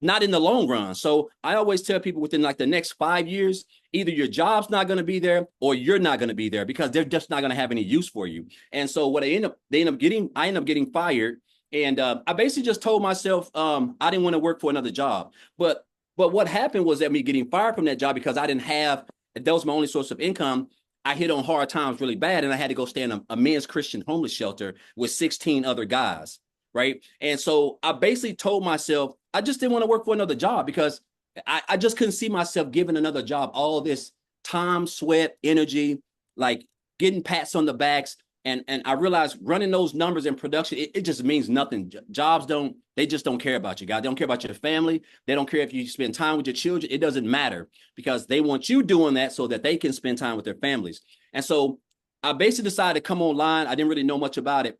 not in the long run. So I always tell people within like the next 5 years, either your job's not going to be there or you're not going to be there, because they're just not going to have any use for you. And so what I end up getting fired. And I basically just told myself I didn't want to work for another job. But what happened was that me getting fired from that job, because that was my only source of income, I hit on hard times really bad, and I had to go stay in a men's Christian homeless shelter with 16 other guys, right? And so I basically told myself I just didn't want to work for another job, because I just couldn't see myself giving another job all this time, sweat, energy, like getting pats on the backs. And I realized running those numbers in production, it just means nothing. Jobs they just don't care about you, guys. They don't care about your family. They don't care if you spend time with your children. It doesn't matter, because they want you doing that so that they can spend time with their families. And so I basically decided to come online. I didn't really know much about it.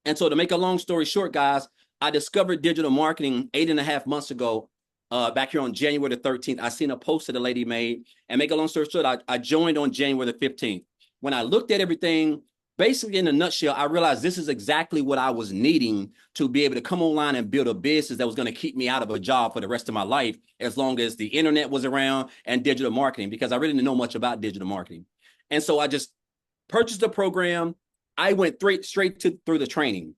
And so to make a long story short, guys, I discovered digital marketing 8.5 months ago, back here on January the 13th. I seen a post that a lady made, and make a long story short, I joined on January the 15th. When I looked at everything, basically in a nutshell, I realized this is exactly what I was needing to be able to come online and build a business that was going to keep me out of a job for the rest of my life, as long as the internet was around and digital marketing, because I really didn't know much about digital marketing. And so I just purchased the program. I went straight through the training,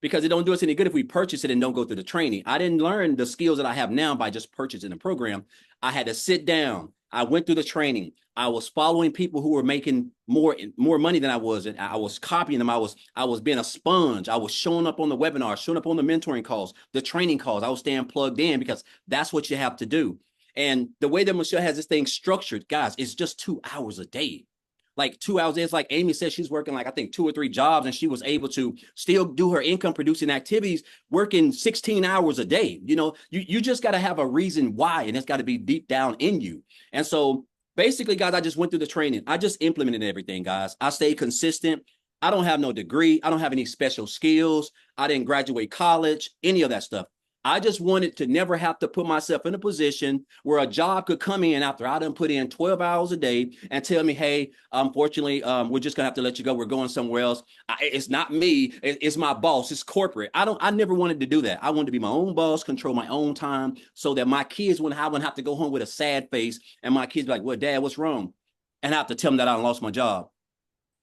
because it don't do us any good if we purchase it and don't go through the training. I didn't learn the skills that I have now by just purchasing the program. I had to sit down. I went through the training. I was following people who were making more money than I was, and I was copying them. I was being a sponge. I was showing up on the webinars, showing up on the mentoring calls, the training calls. I was staying plugged in, because that's what you have to do. And the way that Michelle has this thing structured, guys, it's just 2 hours a day. Like 2 hours. It's like Amy said, she's working like, I think 2 or 3 jobs, and she was able to still do her income producing activities, working 16 hours a day. You know, you just got to have a reason why, and it's got to be deep down in you. And so basically, guys, I just went through the training. I just implemented everything, guys. I stayed consistent. I don't have no degree. I don't have any special skills. I didn't graduate college, any of that stuff. I just wanted to never have to put myself in a position where a job could come in after I done put in 12 hours a day and tell me, hey, unfortunately, we're just gonna have to let you go. We're going somewhere else. It's not me. It's my boss. It's corporate. I never wanted to do that. I wanted to be my own boss, control my own time, so that my kids wouldn't have to go home with a sad face, and my kids be like, well, Dad, what's wrong? And I have to tell them that I lost my job.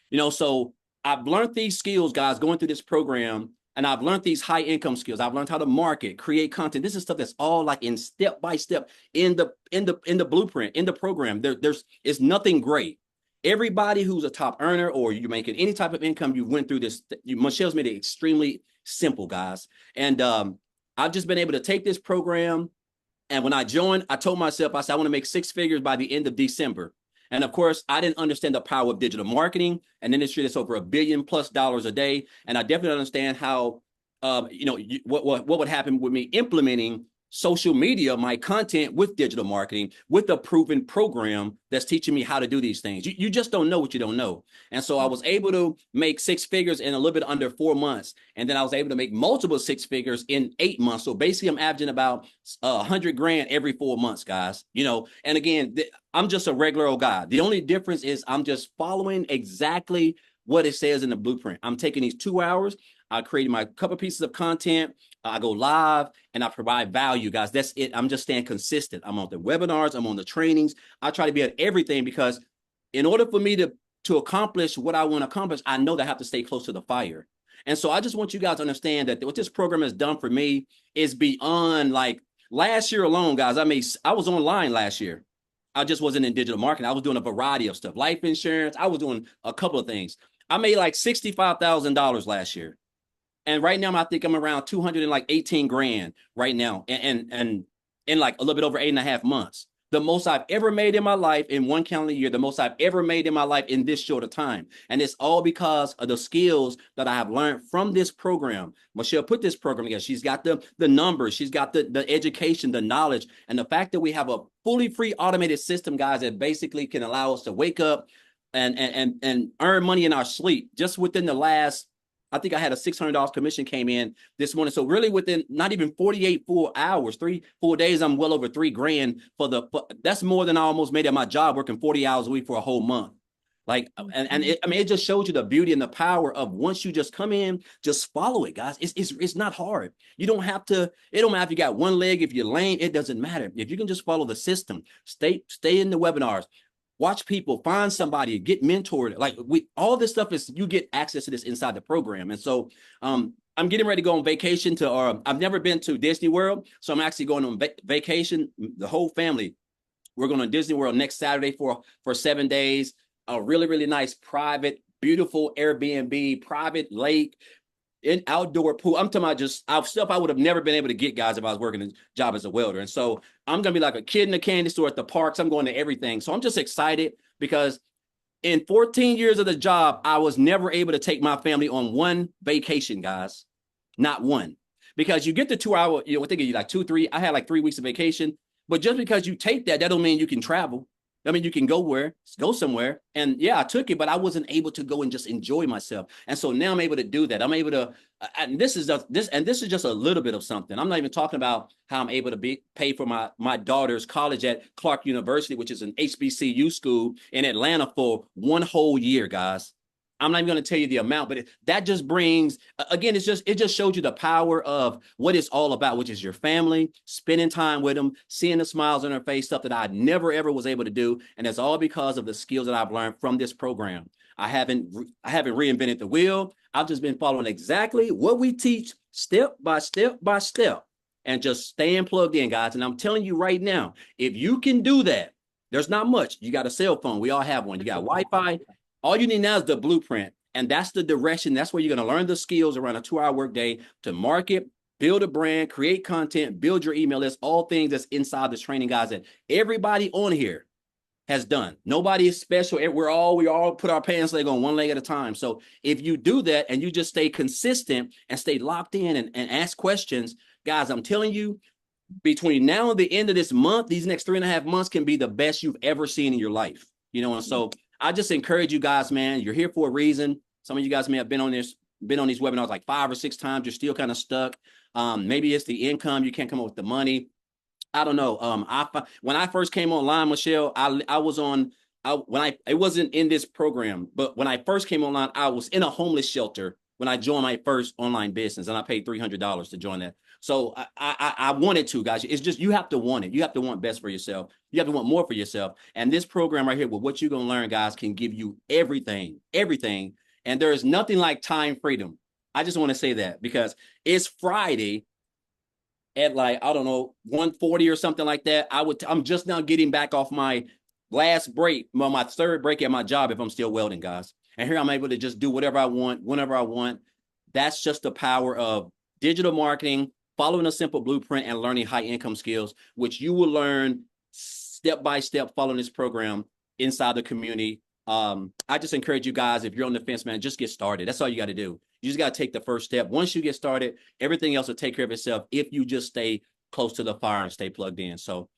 You know, so I've learned these skills, guys, going through this program. And I've learned these high income skills. I've learned how to market, create content. This is stuff that's all like in step by step in the blueprint, in the program. It's nothing great. Everybody who's a top earner, or you're making any type of income, you went through this. Michelle's made it extremely simple, guys. And I've just been able to take this program. And when I joined, I told myself, I said, I want to make 6 figures by the end of December. And of course, I didn't understand the power of digital marketing, an industry that's over $1 billion+ a day. And I definitely understand how, what would happen with me implementing social media, my content with digital marketing, with a proven program that's teaching me how to do these things. You just don't know what you don't know. And so I was able to make 6 figures in a little bit under 4 months. And then I was able to make multiple 6 figures in 8 months. So basically I'm averaging about 100 grand every 4 months, guys. You know, and again, I'm just a regular old guy. The only difference is I'm just following exactly what it says in the blueprint. I'm taking these 2 hours, I created my couple pieces of content, I go live, and I provide value, guys. That's it. I'm just staying consistent. I'm on the webinars, I'm on the trainings. I try to be at everything, because in order for me to accomplish what I want to accomplish, I know that I have to stay close to the fire. And so I just want you guys to understand that what this program has done for me is beyond, like, last year alone, guys. I was online last year. I just wasn't in digital marketing. I was doing a variety of stuff, life insurance. I was doing a couple of things. I made like $65,000 last year. And right now, I think I'm around 218 grand right now. And in like a little bit over 8.5 months. The most I've ever made in my life in one calendar year, the most I've ever made in my life in this short of time. And it's all because of the skills that I have learned from this program. Michelle put this program together. She's got the numbers, she's got the education, the knowledge, and the fact that we have a fully free automated system, guys, that basically can allow us to wake up and earn money in our sleep. Just within the last, I think I had a $600 commission came in this morning. So really within not even 48 full hours, 3 full days, I'm well over $3,000 that's more than I almost made at my job working 40 hours a week for a whole month. Like, it just shows you the beauty and the power of once you just come in, just follow it, guys. It's not hard. You don't have to, it don't matter if you got one leg, if you're lame, it doesn't matter. If you can just follow the system, stay in the webinars, watch people, find somebody, get mentored. Like all this stuff is, you get access to this inside the program. And so I'm getting ready to go on vacation I've never been to Disney World. So I'm actually going on vacation, the whole family. We're going to Disney World next Saturday for 7 days. A really, really nice, private, beautiful Airbnb, private lake, in outdoor pool. I'm talking about just stuff I would have never been able to get, guys, if I was working a job as a welder. And so I'm going to be like a kid in a candy store at the parks. I'm going to everything. So I'm just excited because in 14 years of the job, I was never able to take my family on one vacation, guys. Not one. Because you get the 2 hour, I think you like 2, 3. I had like 3 weeks of vacation. But just because you take that don't mean you can travel. I mean, you can go somewhere. And yeah, I took it, but I wasn't able to go and just enjoy myself. And so now I'm able to do that. I'm able to, and this is just a little bit of something. I'm not even talking about how I'm able to pay for my daughter's college at Clark University, which is an HBCU school in Atlanta for 1 whole year, guys. I'm not even going to tell you the amount, but that just brings, again, it just shows you the power of what it's all about, which is your family, spending time with them, seeing the smiles on their face, stuff that I never, ever was able to do. And it's all because of the skills that I've learned from this program. I haven't reinvented the wheel. I've just been following exactly what we teach step by step by step and just staying plugged in, guys. And I'm telling you right now, if you can do that, there's not much. You got a cell phone. We all have one. You got Wi-Fi. All you need now is the blueprint, and that's the direction. That's where you're going to learn the skills around a 2-hour workday to market, build a brand, create content, build your email list, all things that's inside this training, guys, that everybody on here has done. Nobody is special. We all put our pants leg on one leg at a time. So if you do that and you just stay consistent and stay locked in and ask questions, guys, I'm telling you, between now and the end of this month, these next 3.5 months can be the best you've ever seen in your life. And so I just encourage you guys, man, you're here for a reason. Some of you guys may have been on these webinars like 5 or 6 times. You're still kind of stuck. Maybe it's the income. You can't come up with the money. I don't know. When I first came online, Michelle, it wasn't in this program, but when I first came online, I was in a homeless shelter when I joined my first online business, and I paid $300 to join that. So I wanted to, guys. It's just, you have to want it. You have to want best for yourself. You have to want more for yourself. And this program right here, with what you're going to learn, guys, can give you everything. And there is nothing like time freedom. I just want to say that because it's Friday at like, I don't know, 1:40 or something like that. I'm just now getting back off my last break, my 3rd break at my job if I'm still welding, guys. And here I'm able to just do whatever I want, whenever I want. That's just the power of digital marketing, following a simple blueprint, and learning high income skills, which you will learn step by step following this program inside the community. I just encourage you guys, if you're on the fence, man, just get started. That's all you got to do. You just got to take the first step. Once you get started, everything else will take care of itself if you just stay close to the fire and stay plugged in. So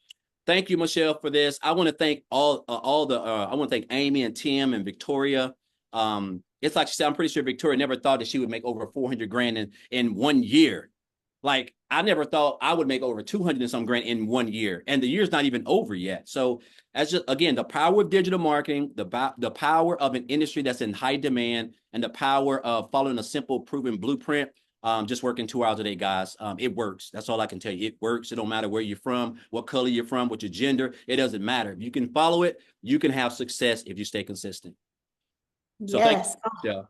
thank you, Michelle, for this. I want to thank I want to thank Amy and Tim and Victoria. It's like she said, I'm pretty sure Victoria never thought that she would make over 400 grand in 1 year. Like I never thought I would make over 200 and some grand in 1 year, and the year's not even over yet. So that's just, again, the power of digital marketing, the power of an industry that's in high demand, and the power of following a simple, proven blueprint. Just working 2 hours a day, guys. It works. That's all I can tell you. It works. It don't matter where you're from, what color you're from, what your gender. It doesn't matter. If you can follow it, you can have success if you stay consistent. So Yes. thank you.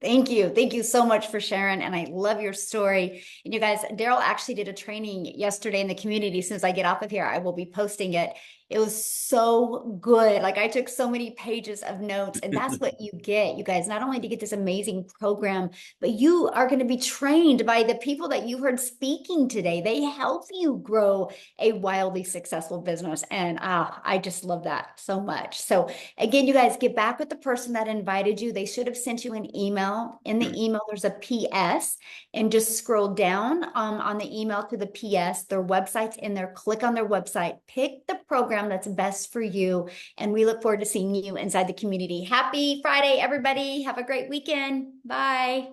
Thank you. Thank you so much for sharing. And I love your story. And you guys, Daryl actually did a training yesterday in the community. As soon as I get off of here, I will be posting it. It was so good. Like I took so many pages of notes, and that's what you get, you guys, not only to get this amazing program, but you are going to be trained by the people that you heard speaking today. They help you grow a wildly successful business. And I just love that so much. So again, you guys, get back with the person that invited you. They should have sent you an email. In the email, there's a PS, and just scroll down on the email to the PS. Their website's in there. Click on their website, pick the program that's best for you. And we look forward to seeing you inside the community. Happy Friday, everybody. Have a great weekend. Bye.